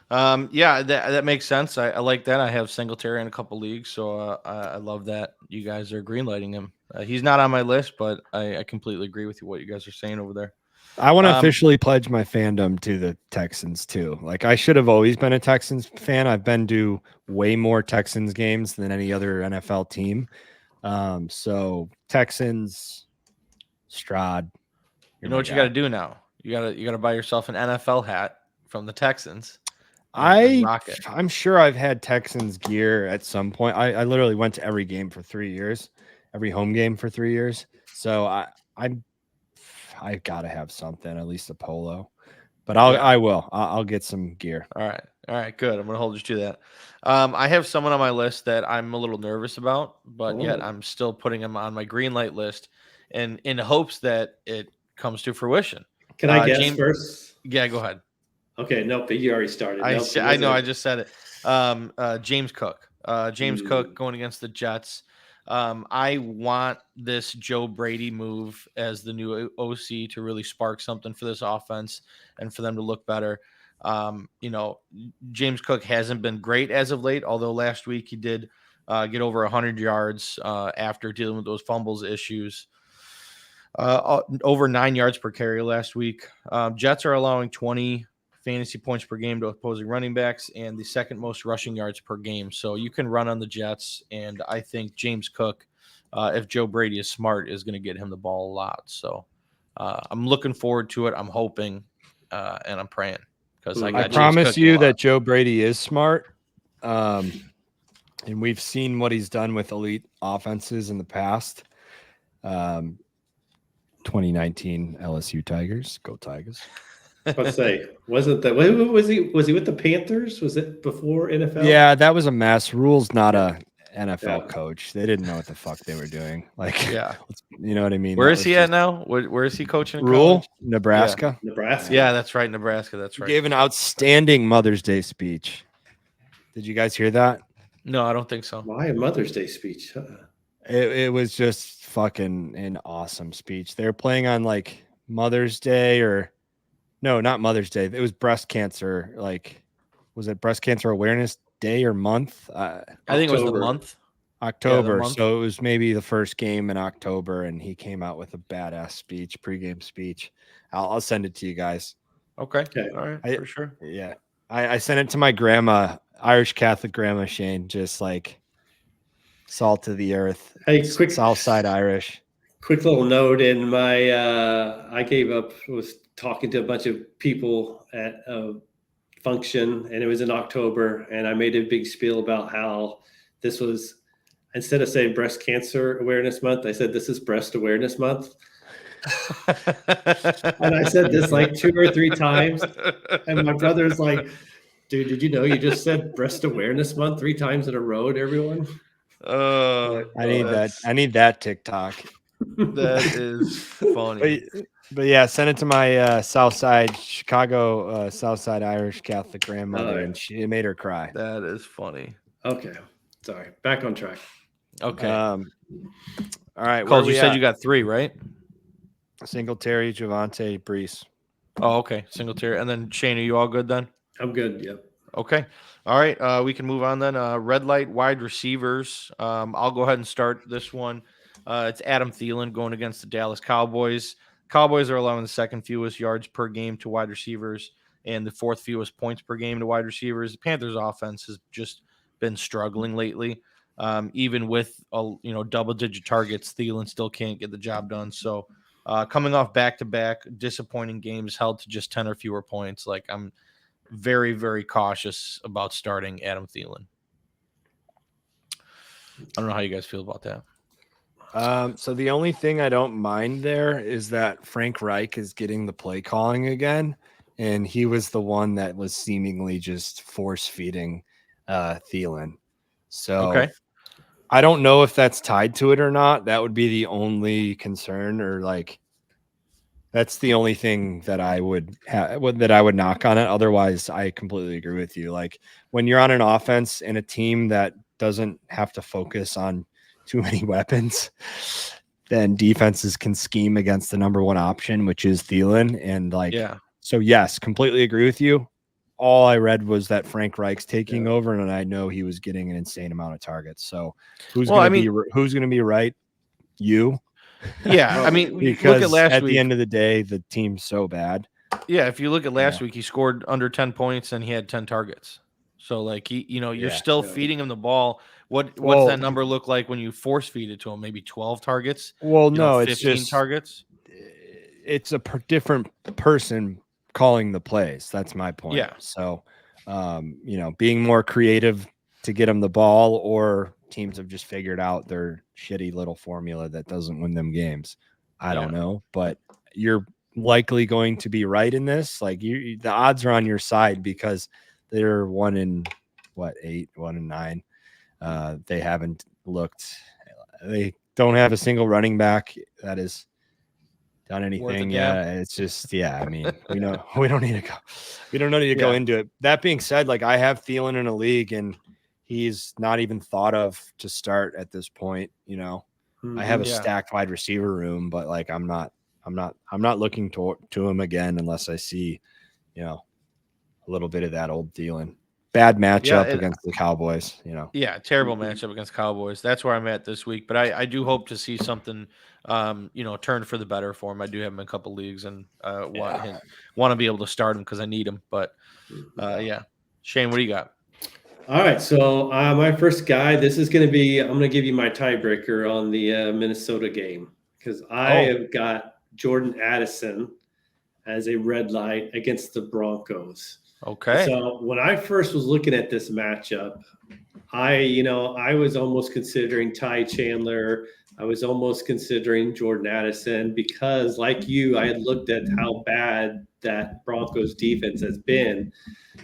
That makes sense. I like that. I have Singletary in a couple leagues, so I love that you guys are greenlighting him. He's not on my list, but I completely agree with what you guys are saying over there. I want to officially pledge my fandom to the Texans too. Like, I should have always been a Texans fan. I've been to way more Texans games than any other NFL team. So Texans, Stroud. You know what you got to do now? You got to buy yourself an NFL hat from the Texans. I'm sure I've had Texans gear at some point. I literally went to every game for 3 years, every home game for 3 years. So I've got to have something, at least a polo, but I'll get some gear. All right, good. I'm going to hold you to that. I have someone on my list that I'm a little nervous about, but yet I'm still putting him on my green light list, and in hopes that it comes to fruition. Can I guess first? Yeah, go ahead. Okay, nope, you already started. I know, I just said it. James Cook. Cook going against the Jets. I want this Joe Brady move as the new OC to really spark something for this offense and for them to look better. James Cook hasn't been great as of late, although last week he did get over 100 yards after dealing with those fumbles issues. Over 9 yards per carry last week. Jets are allowing 20 fantasy points per game to opposing running backs and the second most rushing yards per game. So you can run on the Jets, and I think James Cook, if Joe Brady is smart, is going to get him the ball a lot. So I'm looking forward to it. I'm hoping and I'm praying, because I promise you that Joe Brady is smart. And we've seen what he's done with elite offenses in the past. 2019 LSU Tigers, go Tigers. Let's say, was he with the Panthers? Was it before NFL? Yeah, that was a mess. Rule's not a NFL coach. They didn't know what the fuck they were doing. Like, you know what I mean? Where is he at now? Where is he coaching? Rule, Nebraska. Nebraska. Yeah, that's right. Nebraska. That's right. He gave an outstanding Mother's Day speech. Did you guys hear that? No, I don't think so. Why a Mother's Day speech? It was just fucking an awesome speech. They're playing on like Mother's Day, or no, not Mother's Day. It was breast cancer. Like, was it breast cancer awareness day or month? I think it was the month. October. Yeah, the month. So it was maybe the first game in October, and he came out with a badass speech, pregame speech. I'll send it to you guys. Okay. All right. For sure. Yeah. I sent it to my grandma, Irish Catholic grandma, Shane, just like salt to the earth. Hey, quick Southside Irish. Quick little note in my I gave up, was talking to a bunch of people at function, and it was in October, and I made a big spiel about how this was, instead of saying Breast Cancer Awareness Month, I said this is Breast Awareness Month. And I said this like 2 or 3 times, and my brother's like, dude, did you know you just said Breast Awareness Month 3 times in a row to everyone? I need that. I need that TikTok. That is funny. But yeah, send it to my Southside Chicago Southside Irish Catholic grandmother, and it made her cry. That is funny. Okay, sorry. Back on track. Okay. All right. Kulz, you said you got 3, right? Singletary, Javonte, Brees. Oh, okay. Singletary, and then Shane, are you all good then? I'm good. Yep. Okay. All right. We can move on then. Red light wide receivers. I'll go ahead and start this one. It's Adam Thielen going against the Dallas Cowboys. Cowboys are allowing the second fewest yards per game to wide receivers and the 4th fewest points per game to wide receivers. The Panthers offense has just been struggling lately. Even with double-digit targets, Thielen still can't get the job done. So coming off back-to-back disappointing games held to just 10 or fewer points, like I'm very, very cautious about starting Adam Thielen. I don't know how you guys feel about that. So the only thing I don't mind there is that Frank Reich is getting the play calling again, and he was the one that was seemingly just force feeding Thielen. So I don't know if that's tied to it or not. That would be the only concern, or like that's the only thing that I would knock on it. Otherwise, I completely agree with you. Like when you're on an offense and a team that doesn't have to focus on too many weapons, then defenses can scheme against the number one option, which is Thielen. And so yes, completely agree with you. All I read was that Frank Reich's taking over, and I know he was getting an insane amount of targets. So who's going to be right? You. Yeah, I mean, because look at last week. The end of the day, the team's so bad. Yeah, if you look at last week, he scored under 10 points and he had 10 targets. So like you're still feeding him the ball. What's that number look like when you force feed it to him? Maybe 12 targets? Well, no, 15 it's just targets. It's a different person calling the plays. That's my point. Yeah. So, being more creative to get them the ball, or teams have just figured out their shitty little formula that doesn't win them games. I don't know, but you're likely going to be right in this. Like the odds are on your side because they're 1-8, 1-9. They haven't looked. They don't have a single running back that is done anything. Yeah, it's just I mean, we don't need to go. We don't need to go into it. That being said, like I have Thielen in a league, and he's not even thought of to start at this point. I have a stacked wide receiver room, but like I'm not looking to him again unless I see, a little bit of that old Thielen. Bad matchup against the Cowboys, Yeah, terrible matchup against Cowboys. That's where I'm at this week. But I do hope to see something, turn for the better for him. I do have him in a couple leagues and want to be able to start him because I need him. But Shane, what do you got? All right, so my first guy. This is going to be. I'm going to give you my tiebreaker on the Minnesota game because I have got Jordan Addison as a red light against the Broncos. Okay. So when I first was looking at this matchup, I was almost considering Ty Chandler. I was almost considering Jordan Addison because, like you, I had looked at how bad that Broncos defense has been.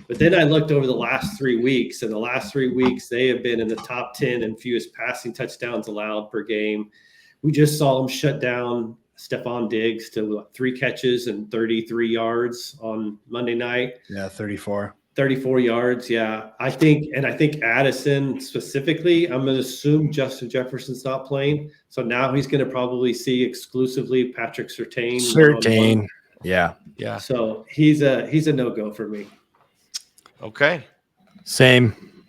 But then I looked over the last 3 weeks, and the last 3 weeks, they have been in the top 10 and fewest passing touchdowns allowed per game. We just saw them shut down Stephon Diggs to 3 catches and 33 yards on Monday night. Yeah, 34 yards. Yeah. I think Addison specifically, I'm going to assume Justin Jefferson's not playing. So now he's going to probably see exclusively Patrick Surtain. Yeah. Yeah. So he's a no-go for me. Okay. Same.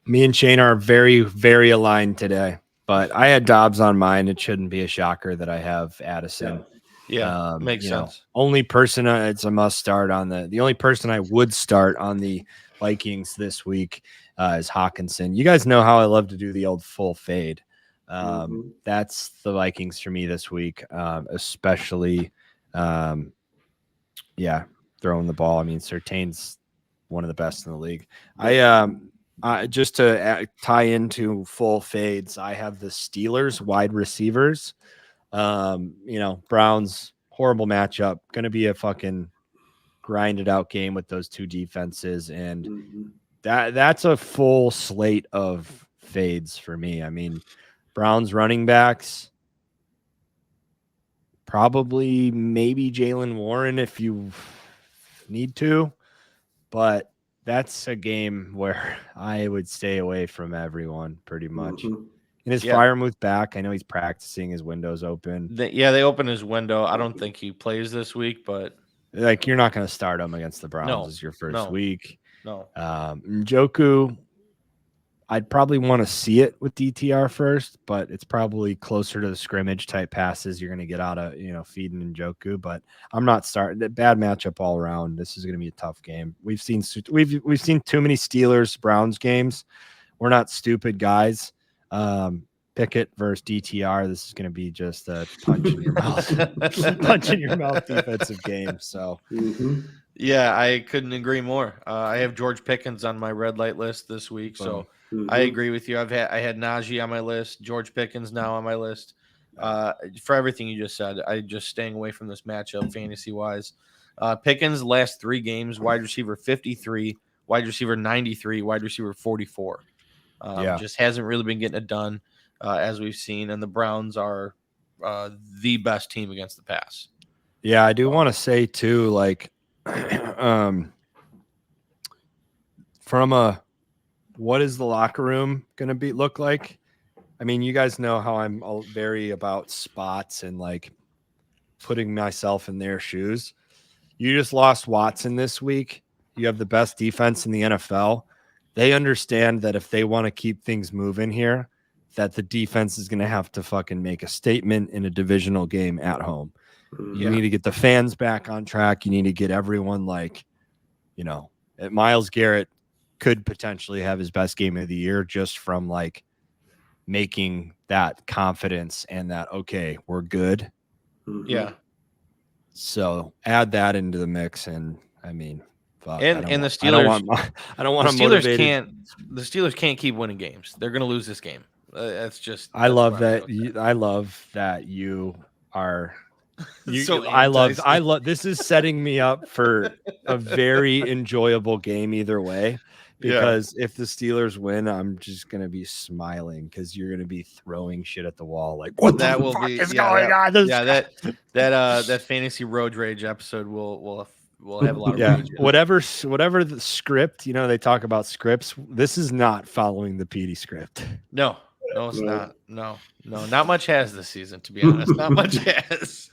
Me and Shane are very, very aligned today. But I had Dobbs on mine. It shouldn't be a shocker that I have Addison. Yeah, makes sense. Only person it's a must start on the only person I would start on the Vikings this week is Hawkinson. You guys know how I love to do the old full fade. That's the Vikings for me this week, especially throwing the ball. I mean, Surtain's one of the best in the league. I just to tie into full fades, I have the Steelers wide receivers. Browns, horrible matchup, going to be a fucking grinded out game with those two defenses, and that's a full slate of fades for me. I mean, Browns running backs, probably maybe Jaylen Warren if you need to, but that's a game where I would stay away from everyone pretty much. And his Freiermuth back, I know he's practicing, his window's open. They open his window. I don't think he plays this week, but like you're not going to start him against the Browns as your first week. No. Njoku, I'd probably want to see it with DTR first, but it's probably closer to the scrimmage type passes you're going to get out of, feeding Njoku, but I'm not starting. Bad matchup all around. This is going to be a tough game. We've seen too many Steelers Browns games. We're not stupid guys. Pickett versus DTR. This is going to be just a punch in your mouth defensive game. So yeah, I couldn't agree more. I have George Pickens on my red light list this week. So I agree with you. I had Najee on my list, George Pickens now on my list. For everything you just said, I just staying away from this matchup fantasy wise. Pickens last 3 games, wide receiver 53, wide receiver 93, wide receiver 44. Just hasn't really been getting it done as we've seen. And the Browns are the best team against the pass. Yeah, I do want to say too, like, from what is the locker room going to look like? I mean, you guys know how I'm very about spots and like putting myself in their shoes. You just lost Watson this week. You have the best defense in the NFL. They understand that if they want to keep things moving here, that the defense is going to have to fucking make a statement in a divisional game at home. You need to get the fans back on track. You need to get everyone Myles Garrett could potentially have his best game of the year just from like making that confidence and that, okay, we're good. Yeah. So add that into the mix. And I mean, fuck, and the Steelers, I don't want to motivate. The Steelers can't keep winning games. They're going to lose this game. I love that you are. I love. This is setting me up for a very enjoyable game either way. Because if the Steelers win, I'm just gonna be smiling because you're gonna be throwing shit at the wall like, what the fuck is going on? That fantasy road rage episode will have a lot of rage. Whatever the script, they talk about scripts. This is not following the PD script. No, it's not. No, not much has this season, to be honest. Not much has.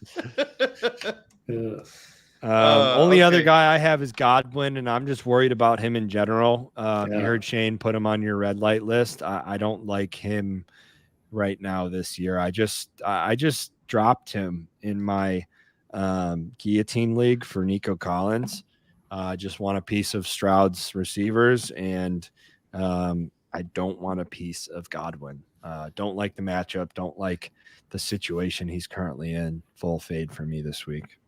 Only other guy I have is Godwin, and I'm just worried about him in general. You heard Shane put him on your red light list. I don't like him right now this year. I just dropped him in my guillotine league for Nico Collins. I just want a piece of Stroud's receivers, and I don't want a piece of Godwin. Don't like the matchup. Don't like the situation he's currently in. Full fade for me this week.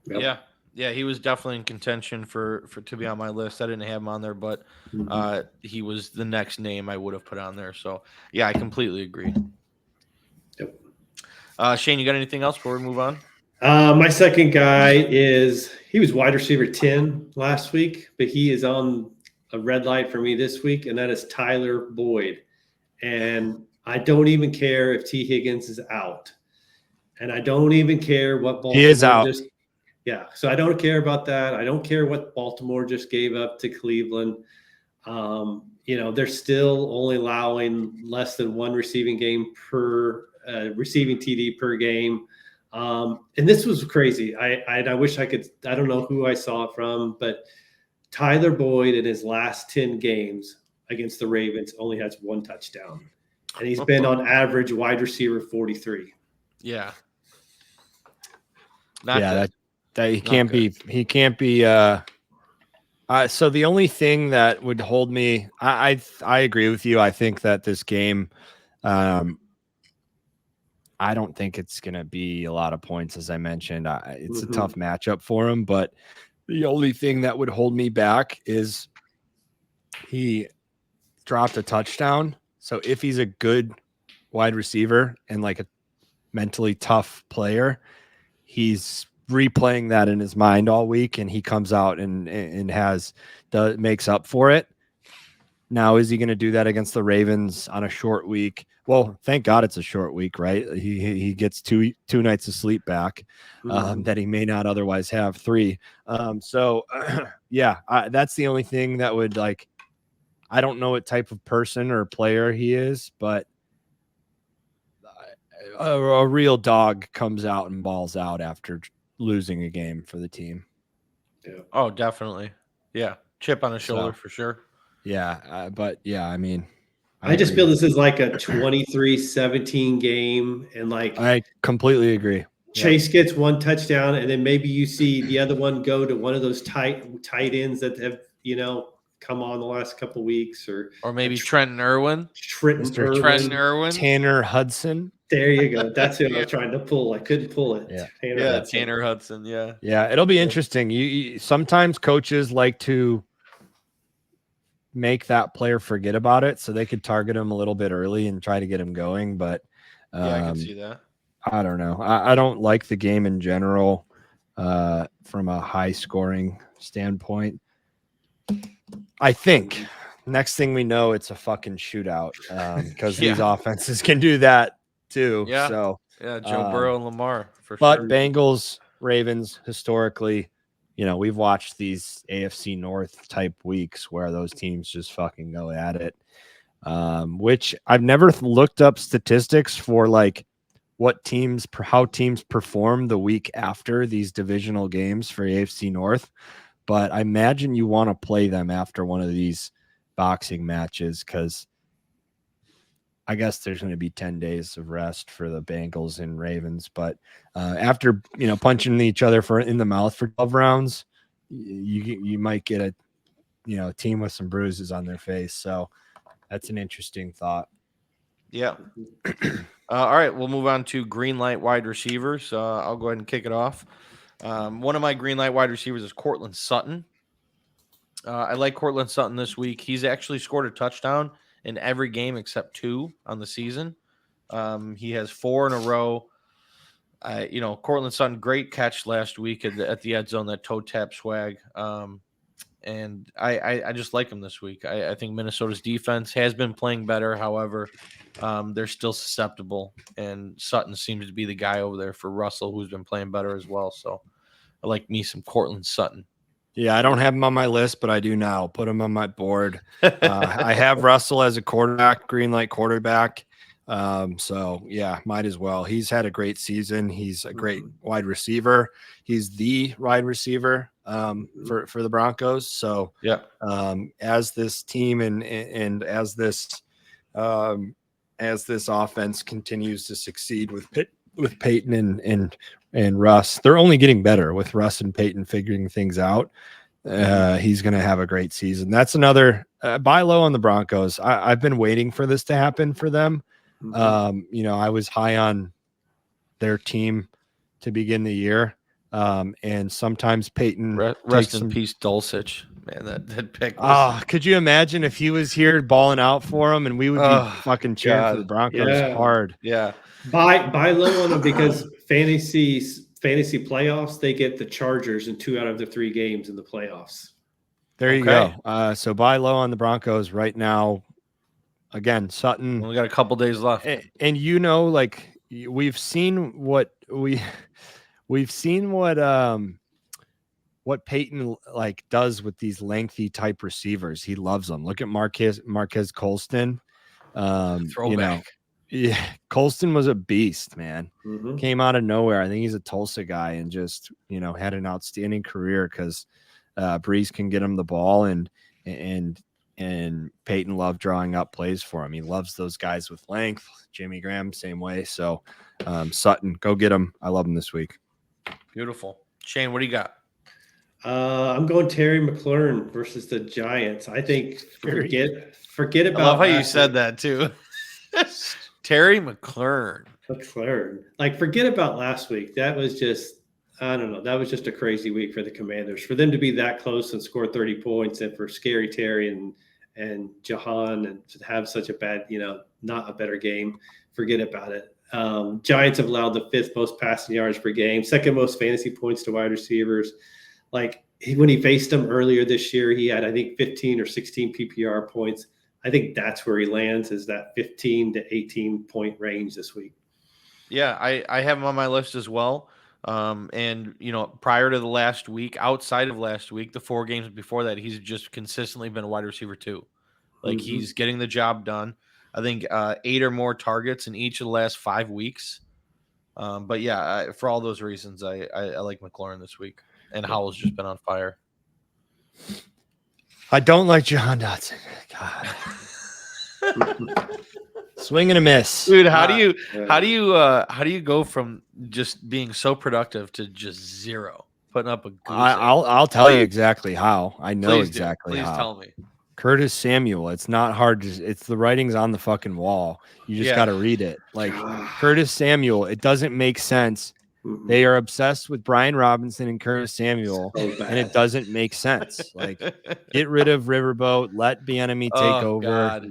Yep. Yeah, he was definitely in contention for to be on my list. I didn't have him on there, but he was the next name I would have put on there. So yeah, I completely agree. Yep. Shane, you got anything else before we move on? My second guy he was wide receiver 10 last week, but he is on a red light for me this week, and that is Tyler Boyd. And I don't even care if T. Higgins is out. And I don't even care what Baltimore he is out. So I don't care about that. I don't care what Baltimore just gave up to Cleveland. They're still only allowing less than one receiving game per receiving TD per game. And this was crazy. I wish I could. I don't know who I saw it from, but Tyler Boyd in his last 10 games against the Ravens only has 1 touchdown, and he's been on average wide receiver 43. Yeah. That he can't be. He can't be. So the only thing that would hold me, I agree with you. I think that this game, I don't think it's going to be a lot of points, as I mentioned. It's a tough matchup for him, but The only thing that would hold me back is he dropped a touchdown. So if he's a good wide receiver and like a mentally tough player, he's replaying that in his mind all week, and he comes out and makes up for it. Now, is he going to do that against the Ravens on a short week? Well, thank God it's a short week, right? He gets two nights of sleep back that he may not otherwise have, 3. Yeah, that's the only thing that would, like, I don't know what type of person or player he is, but a real dog comes out and balls out after losing a game for the team. Yeah. Oh, definitely. Yeah. Chip on his shoulder for sure. Yeah. But yeah, I mean, I just feel this is like a 23-17 game. And like, I completely agree. Chase gets 1 touchdown, and then maybe you see the other one go to one of those tight ends that have, come on the last couple of weeks, or maybe Trenton Irwin. Trenton Irwin. Tanner Hudson. There you go. That's who I was trying to pull. I couldn't pull it. Yeah. Tanner Hudson. Yeah. Yeah. It'll be interesting. You sometimes coaches like to make that player forget about it so they could target him a little bit early and try to get him going. But I can see that. I don't know. I don't like the game in general from a high scoring standpoint. I think next thing we know, it's a fucking shootout because these offenses can do that too. Yeah. So Joe Burrow and Lamar for but sure. Bengals, Ravens, historically, we've watched these AFC North type weeks where those teams just fucking go at it. Which I've never looked up statistics for, like how teams perform the week after these divisional games for AFC North. But I imagine you want to play them after one of these boxing matches because I guess there's going to be 10 days of rest for the Bengals and Ravens. But after, punching each other in the mouth for 12 rounds, you might get a team with some bruises on their face. So that's an interesting thought. Yeah. All right, we'll move on to green light wide receivers. I'll go ahead and kick it off. One of my green light wide receivers is Cortland Sutton. I like Cortland Sutton this week. He's actually scored a touchdown in every game except 2 on the season. He has 4 in a row. Cortland Sutton, great catch last week at the end zone, that toe tap swag. And I just like him this week. I think Minnesota's defense has been playing better. However, they're still susceptible, and Sutton seems to be the guy over there for Russell, who's been playing better as well. So I like me some Cortland Sutton. Yeah, I don't have him on my list, but I do now. Put him on my board. I have Russell as a quarterback, green light quarterback. So yeah, might as well. He's had a great season. He's a great wide receiver. He's the wide receiver for the Broncos. So yeah, as this team and as this offense continues to succeed with Peyton and Russ, they're only getting better with Russ and Peyton figuring things out. He's going to have a great season. That's another buy low on the Broncos. I've been waiting for this to happen for them. I was high on their team to begin the year. And sometimes Peyton rest in peace, Dulcich. Man, that pick. Could you imagine if he was here balling out for him and we would be fucking cheering for the Broncos hard? Yeah. Buy low on them because fantasy playoffs, they get the Chargers in 2 out of the 3 games in the playoffs. There you go. So buy low on the Broncos right now. Again, Sutton. We got a couple days left, and like we've seen what Peyton like does with these lengthy type receivers. He loves them. Look at Marquez Colston. Throwback. Yeah, Colston was a beast, man. Came out of nowhere. I think he's a Tulsa guy and just had an outstanding career because Breeze can get him the ball and Peyton loved drawing up plays for him. He loves those guys with length. Jimmy Graham, same way. So Sutton, go get him. I love him this week. Beautiful. Shane, what do you got? I'm going Terry McLaurin versus the Giants. I think forget about. I love how you said that too. Terry McLaurin. Like forget about last week. That was just I don't know. That was just a crazy week for the Commanders. For them to be that close and score 30 points, and for Scary Terry and Jahan and to have such a bad, not a better game, forget about it. Giants have allowed the 5th most passing yards per game, 2nd most fantasy points to wide receivers. Like when he faced them earlier this year, he had, I think, 15 or 16 PPR points. I think that's where he lands, is that 15 to 18 point range this week. Yeah, I have him on my list as well. And prior to the last week, outside of last week, the 4 games before that, he's just consistently been a wide receiver 2. Like he's getting the job done. I think 8 or more targets in each of the last 5 weeks. But yeah, for all those reasons, I like McLaurin this week, and Howell's just been on fire. I don't like Jahan Dotson. God. Swing and a miss, dude. How do you go from just being so productive to just 0, putting up a goose? I'll tell you exactly how. I know exactly how. Please tell me. Curtis Samuel. It's not hard to. It's the writing's on the fucking wall. You just got to read it. Like Curtis Samuel. It doesn't make sense. They are obsessed with Brian Robinson and Curtis Samuel, and it doesn't make sense. Like, get rid of Riverboat, let Bieniemy take over.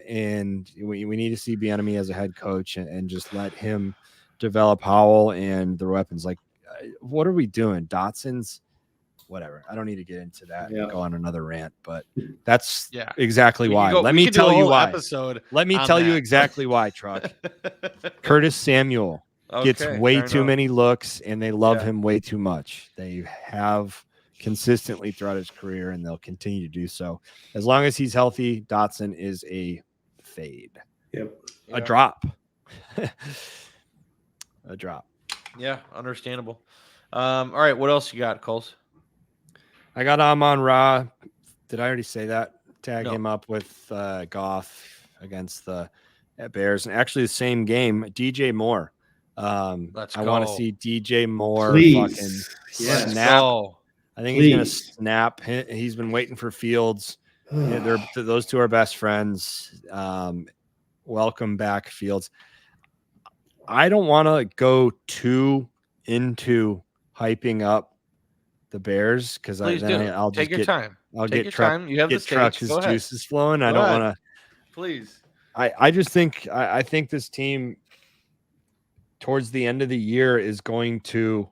And we need to see Bieniemy as a head coach and just let him develop Howell and their weapons. Like, what are we doing? Dotson's whatever. I don't need to get into that and go on another rant, but that's exactly why. Let me tell you why. Let me tell you exactly why, Truck. Curtis Samuel gets way too many looks, and they love him way too much. They have consistently throughout his career, and they'll continue to do so. As long as he's healthy, Dotson is a fade. A drop. A drop. Yeah, understandable. All right, what else you got, Kulz? I got Amon-Ra. Did I already say that? Tag him up with Goff against the Bears. And actually the same game, DJ Moore. Let's I go. want to see DJ Moore fucking snap. I think he's going to snap. He's been waiting for Fields. Those two are best friends. Welcome back, Fields. I don't want to go too into hyping up the Bears because I'll take your get time. I'll take get your truck. time. You have get the stage. truck. His juice is flowing. I don't want to. Please. I just think I think this team towards the end of the year is going to.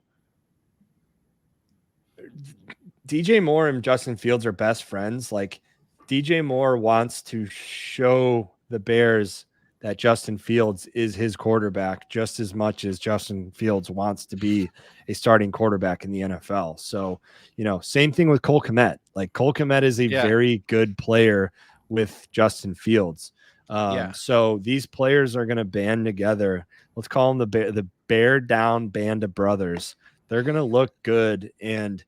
DJ Moore and Justin Fields are best friends. Like DJ Moore wants to show the Bears that Justin Fields is his quarterback just as much as Justin Fields wants to be a starting quarterback in the NFL. So, same thing with Cole Kmet. Like Cole Kmet is a very good player with Justin Fields. So these players are going to band together. Let's call them the bear down band of brothers. They're going to look good and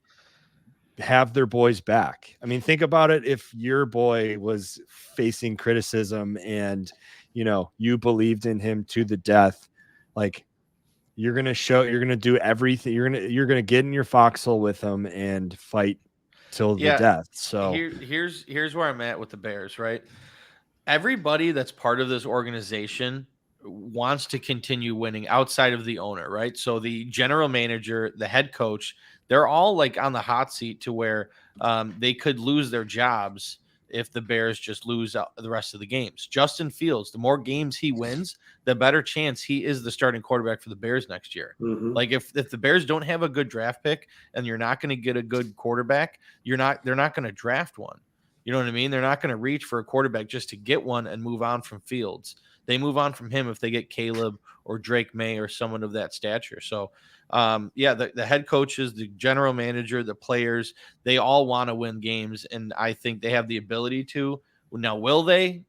have their boys back. I mean, think about it. If your boy was facing criticism and, you believed in him to the death, like you're going to do everything. You're going to get in your foxhole with him and fight till the death. So here's where I'm at with the Bears, right? Everybody that's part of this organization wants to continue winning outside of the owner, right? So the general manager, the head coach, they're all like on the hot seat to where they could lose their jobs if the Bears just lose out the rest of the games. Justin Fields, the more games he wins, the better chance he is the starting quarterback for the Bears next year. Like if the Bears don't have a good draft pick and you're not going to get a good quarterback, they're not going to draft one. You know what I mean? They're not going to reach for a quarterback just to get one and move on from Fields. They move on from him if they get Caleb or Drake May or someone of that stature. So, the head coaches, the general manager, the players, they all want to win games, and I think they have the ability to. Now, will they?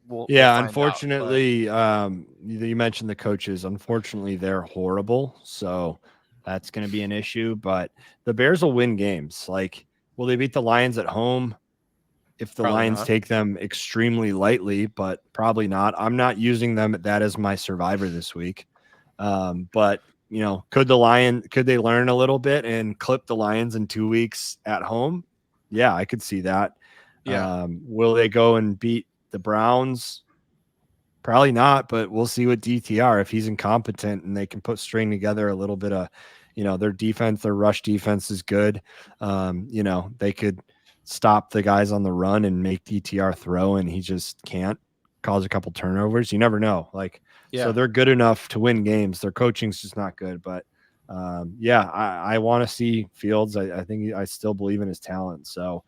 We'll unfortunately, you mentioned the coaches. Unfortunately, they're horrible, so that's going to be an issue. But the Bears will win games. Like, will they beat the Lions at home? If the Lions take them extremely lightly, but probably not. I'm not using them as my survivor this week. But could they learn a little bit and clip the Lions in 2 weeks at home? Yeah, I could see that. Yeah. Will they go and beat the Browns? Probably not, but we'll see with DTR if he's incompetent and they can string together a little bit of their defense, their rush defense is good. They could stop the guys on the run and make DTR throw, and he just can't. Cause a couple turnovers. You never know. So they're good enough to win games. Their coaching's just not good, but I want to see Fields. I think I still believe in his talent. So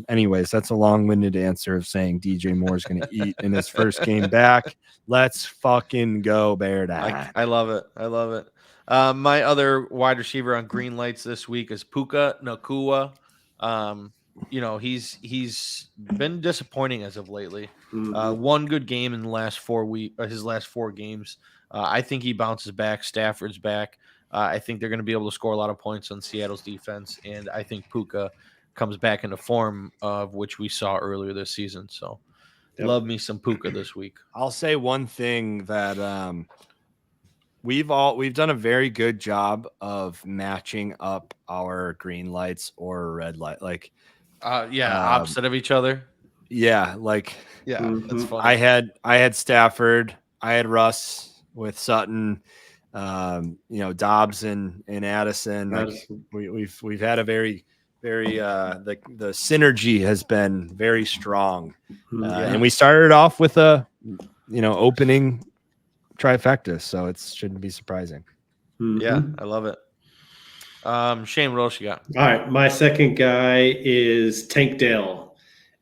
anyways, that's a long-winded answer of saying DJ Moore is going to eat in his first game back. Let's fucking go, Bear Dad. I love it. I love it. My other wide receiver on green lights this week is Puka Nacua. He's been disappointing as of lately. One good game in the last 4 weeks, his last 4 games. I think he bounces back. Stafford's back. I think they're going to be able to score a lot of points on Seattle's defense, and I think Puka comes back into form of which we saw earlier this season. So, love me some Puka this week. I'll say one thing that we've done a very good job of matching up our green lights or red light, opposite of each other. Yeah, that's funny. I had Stafford, I had Russ with Sutton, Dobbs and Addison. We've had a very the synergy has been very strong, and we started off with a opening trifecta, so it shouldn't be surprising. Yeah, I love it. Shane, what else you got? All right, my second guy is Tank Dell,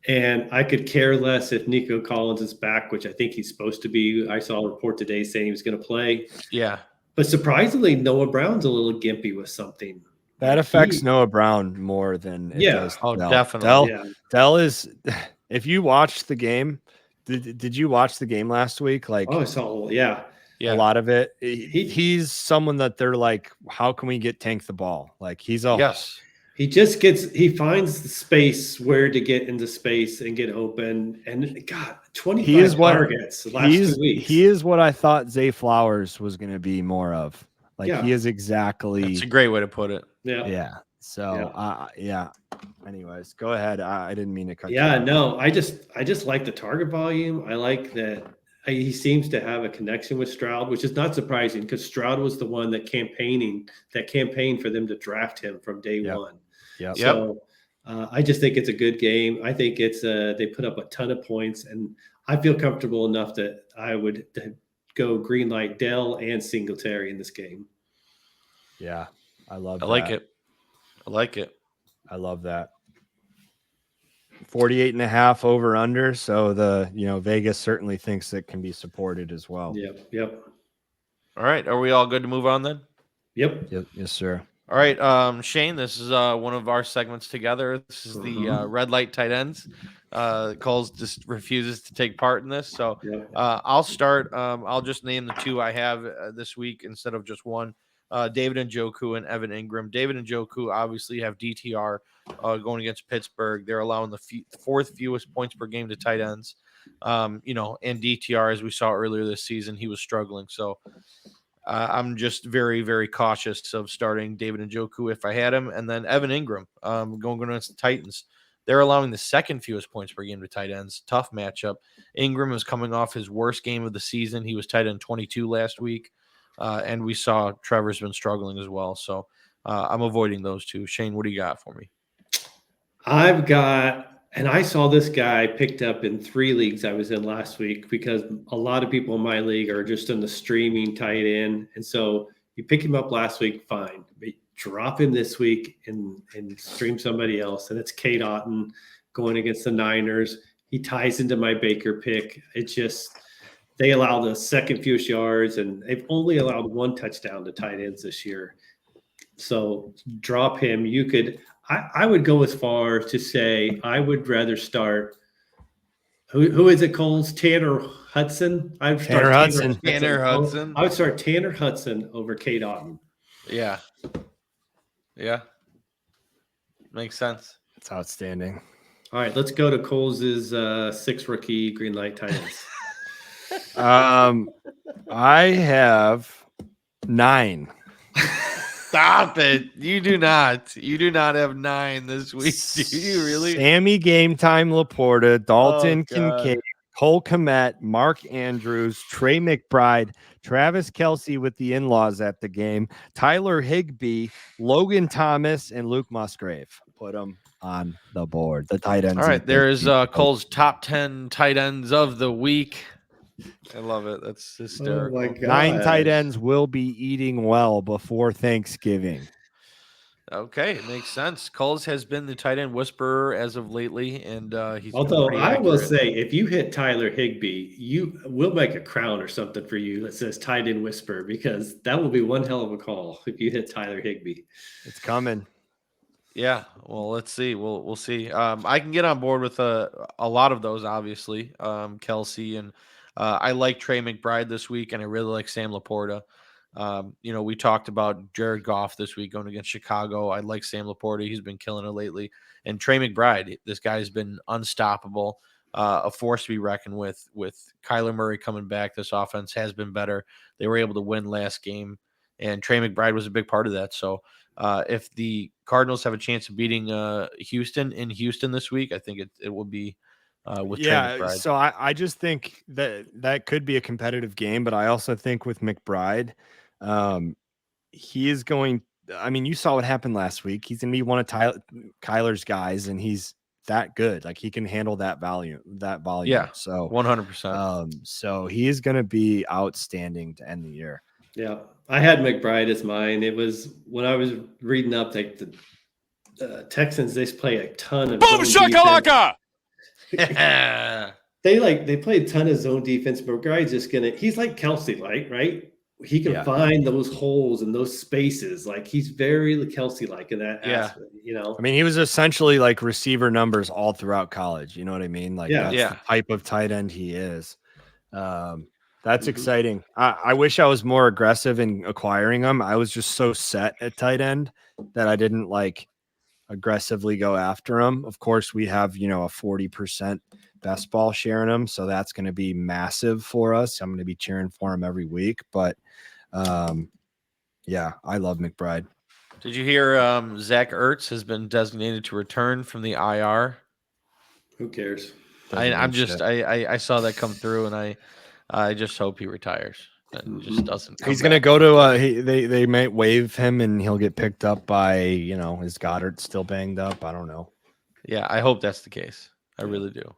and I could care less if Nico Collins is back, which I think he's supposed to be. I saw a report today saying he was going to play. Yeah, but surprisingly, Noah Brown's a little gimpy with something. That affects Noah Brown more than it does. Oh, definitely. Dell is. If you watched the game, did you watch the game last week? I saw. A lot of it. He's someone that they're like, how can we get Tank the ball? He's a yes. He finds the space where to get into space and get open. And God, 25 targets the last 2 weeks. He is what I thought Zay Flowers was going to be more of. He is exactly. That's a great way to put it. Yeah. So Anyways, go ahead. I didn't mean to cut you off. No, I just like the target volume. I like that. He seems to have a connection with Stroud, which is not surprising because Stroud was the one that campaigned for them to draft him from day one. Yeah. So I just think it's a good game. I think it's they put up a ton of points, and I feel comfortable enough that I would go green light Dell and Singletary in this game. Yeah, I like it. I like it. I love that. 48.5 over under. So Vegas certainly thinks it can be supported as well. Yep. All right. Are we all good to move on then? Yep. Yes, sir. All right. Shane, this is one of our segments together. This is the red light tight ends. Kulz just refuses to take part in this. So I'll start. I'll just name the 2 I have this week instead of just one. David Njoku and Evan Ingram. David Njoku obviously have DTR going against Pittsburgh. They're allowing the 4th fewest points per game to tight ends. And DTR, as we saw earlier this season, he was struggling. So I'm just very, very cautious of starting David Njoku if I had him. And then Evan Ingram going against the Titans. They're allowing the 2nd fewest points per game to tight ends. Tough matchup. Ingram is coming off his worst game of the season. He was tight end 22 last week. And we saw Trevor's been struggling as well. So I'm avoiding those 2. Shane, what do you got for me? I saw this guy picked up in 3 leagues I was in last week because a lot of people in my league are just in the streaming tight end. And so you pick him up last week, fine. But drop him this week and stream somebody else. And it's Cade Otton going against the Niners. He ties into my Baker pick. It's just – they allow the 2nd fewest yards, and they've only allowed 1 touchdown to tight ends this year. So drop him. I would go as far to say I would rather start. Who is it, Kulz? Tanner Hudson? Tanner Hudson. I would start Tanner Hudson over Cade Otton. Yeah. Makes sense. It's outstanding. All right, let's go to Kulz's 6 rookie green light tight ends. I have 9. Stop it. You do not have 9 this week. Do you really? Sammy Game Time Laporta, Dalton Kincaid, Cole Kmet, Mark Andrews, Trey McBride, Travis Kelce with the in-laws at the game, Tyler Higbee, Logan Thomas, and Luke Musgrave. Put them on the board. The tight ends. All right, there is Cole's top 10 tight ends of the week. I love it. That's hysterical. Oh my God. 9 tight ends will be eating well before Thanksgiving. Okay, it makes sense. Kulz has been the tight end whisperer as of lately, and he's although pretty I will accurate. say, if you hit Tyler Higbee, we'll make a crown or something for you that says tight end whisperer, because that will be one hell of a call if you hit Tyler Higbee. It's coming. Yeah, well, let's see. We'll see. I can get on board with a lot of those, obviously. Kelce, and I like Trey McBride this week, and I really like Sam Laporta. We talked about Jared Goff this week going against Chicago. I like Sam Laporta. He's been killing it lately. And Trey McBride, this guy's been unstoppable, a force to be reckoned with. With Kyler Murray coming back, this offense has been better. They were able to win last game, and Trey McBride was a big part of that. So if the Cardinals have a chance of beating Houston in Houston this week, I think it will be with Trey McBride. So I just think that could be a competitive game, but I also think with McBride, he is going. I mean, you saw what happened last week. He's going to be one of Kyler's guys, and he's that good. Like, he can handle that volume. Yeah. So 100%. So he is going to be outstanding to end the year. Yeah. I had McBride as mine. It was when I was reading up, like the Texans, they play a ton of boom shakalaka. They play a ton of zone defense. McBride's he's like Kelce, right? He can find those holes and those spaces. Like, he's very Kelce-like in that aspect, I mean, he was essentially like receiver numbers all throughout college. You know what I mean? Like, that's the type of tight end he is. That's exciting. I wish I was more aggressive in acquiring him. I was just so set at tight end that I didn't aggressively go after him. Of course, we have, a 40% best ball share in him. So that's going to be massive for us. I'm going to be cheering for him every week, but I love McBride. Did you hear Zach Ertz has been designated to return from the IR? Who cares? I saw that come through, and I just hope he retires and just doesn't. He's going to go to they might waive him and he'll get picked up by, is Goddard still banged up? I don't know. Yeah, I hope that's the case. I really do.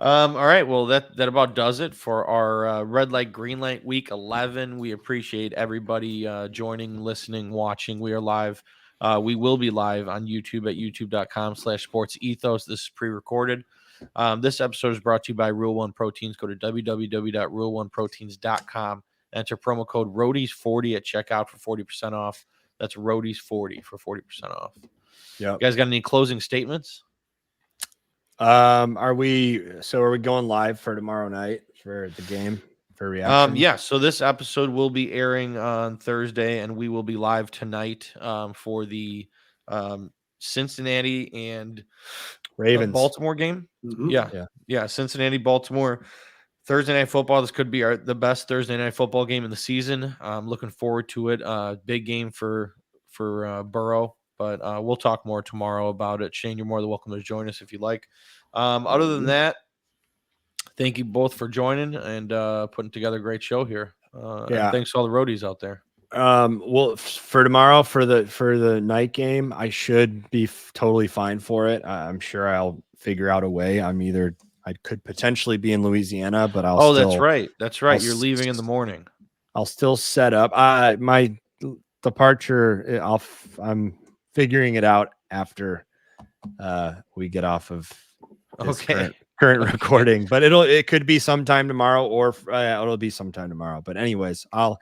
All right. Well, that about does it for our red light, green light week 11. We appreciate everybody joining, listening, watching. We are live. We will be live on YouTube at youtube.com/sportsethos. This is pre-recorded. This episode is brought to you by Rule One Proteins. Go to www.rule1proteins.com. Enter promo code Roadies40 at checkout for 40% off. That's Roadies40 for 40% off. Yeah. You guys got any closing statements? Are we going live for tomorrow night for the game for reaction? Yeah. So this episode will be airing on Thursday, and we will be live tonight for the Cincinnati and Ravens Baltimore game. Mm-hmm. Yeah. Cincinnati, Baltimore, Thursday night football. This could be the best Thursday night football game in the season. I'm looking forward to it. Big game for Burrow. But we'll talk more tomorrow about it. Shane, you're more than welcome to join us if you like. Other than that, thank you both for joining and putting together a great show here. And thanks to all the roadies out there. Well, for tomorrow, for the night game, I should be totally fine for it. I'm sure I'll figure out a way. I could potentially be in Louisiana, but I'll. That's right. You're leaving in the morning. I'll still set up. My departure. I'm figuring it out after we get off of this current recording, but it could be sometime tomorrow, or it'll be sometime tomorrow. But anyways, I'll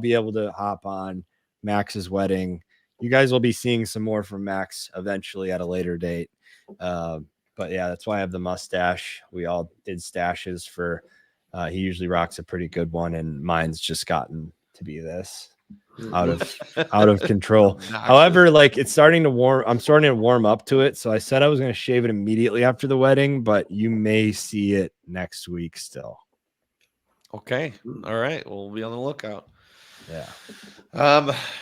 be able to hop on Max's wedding. You guys will be seeing some more from Max eventually at a later date. But yeah, that's why I have the mustache. We all did stashes for. He usually rocks a pretty good one, and mine's just gotten to be this. Out of control. However, it's starting to warm. I'm starting to warm up to it. So I said I was going to shave it immediately after the wedding, but you may see it next week still. Okay. All right. We'll be on the lookout. Yeah.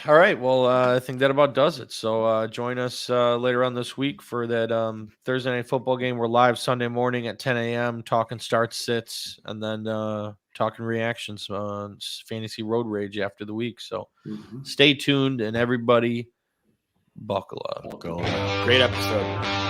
All right. Well, I think that about does it. So join us later on this week for that Thursday night football game. We're live Sunday morning at 10 a.m. talking starts, sits, and then talking reactions on Fantasy Road Rage after the week. So stay tuned, and everybody buckle up. Great episode.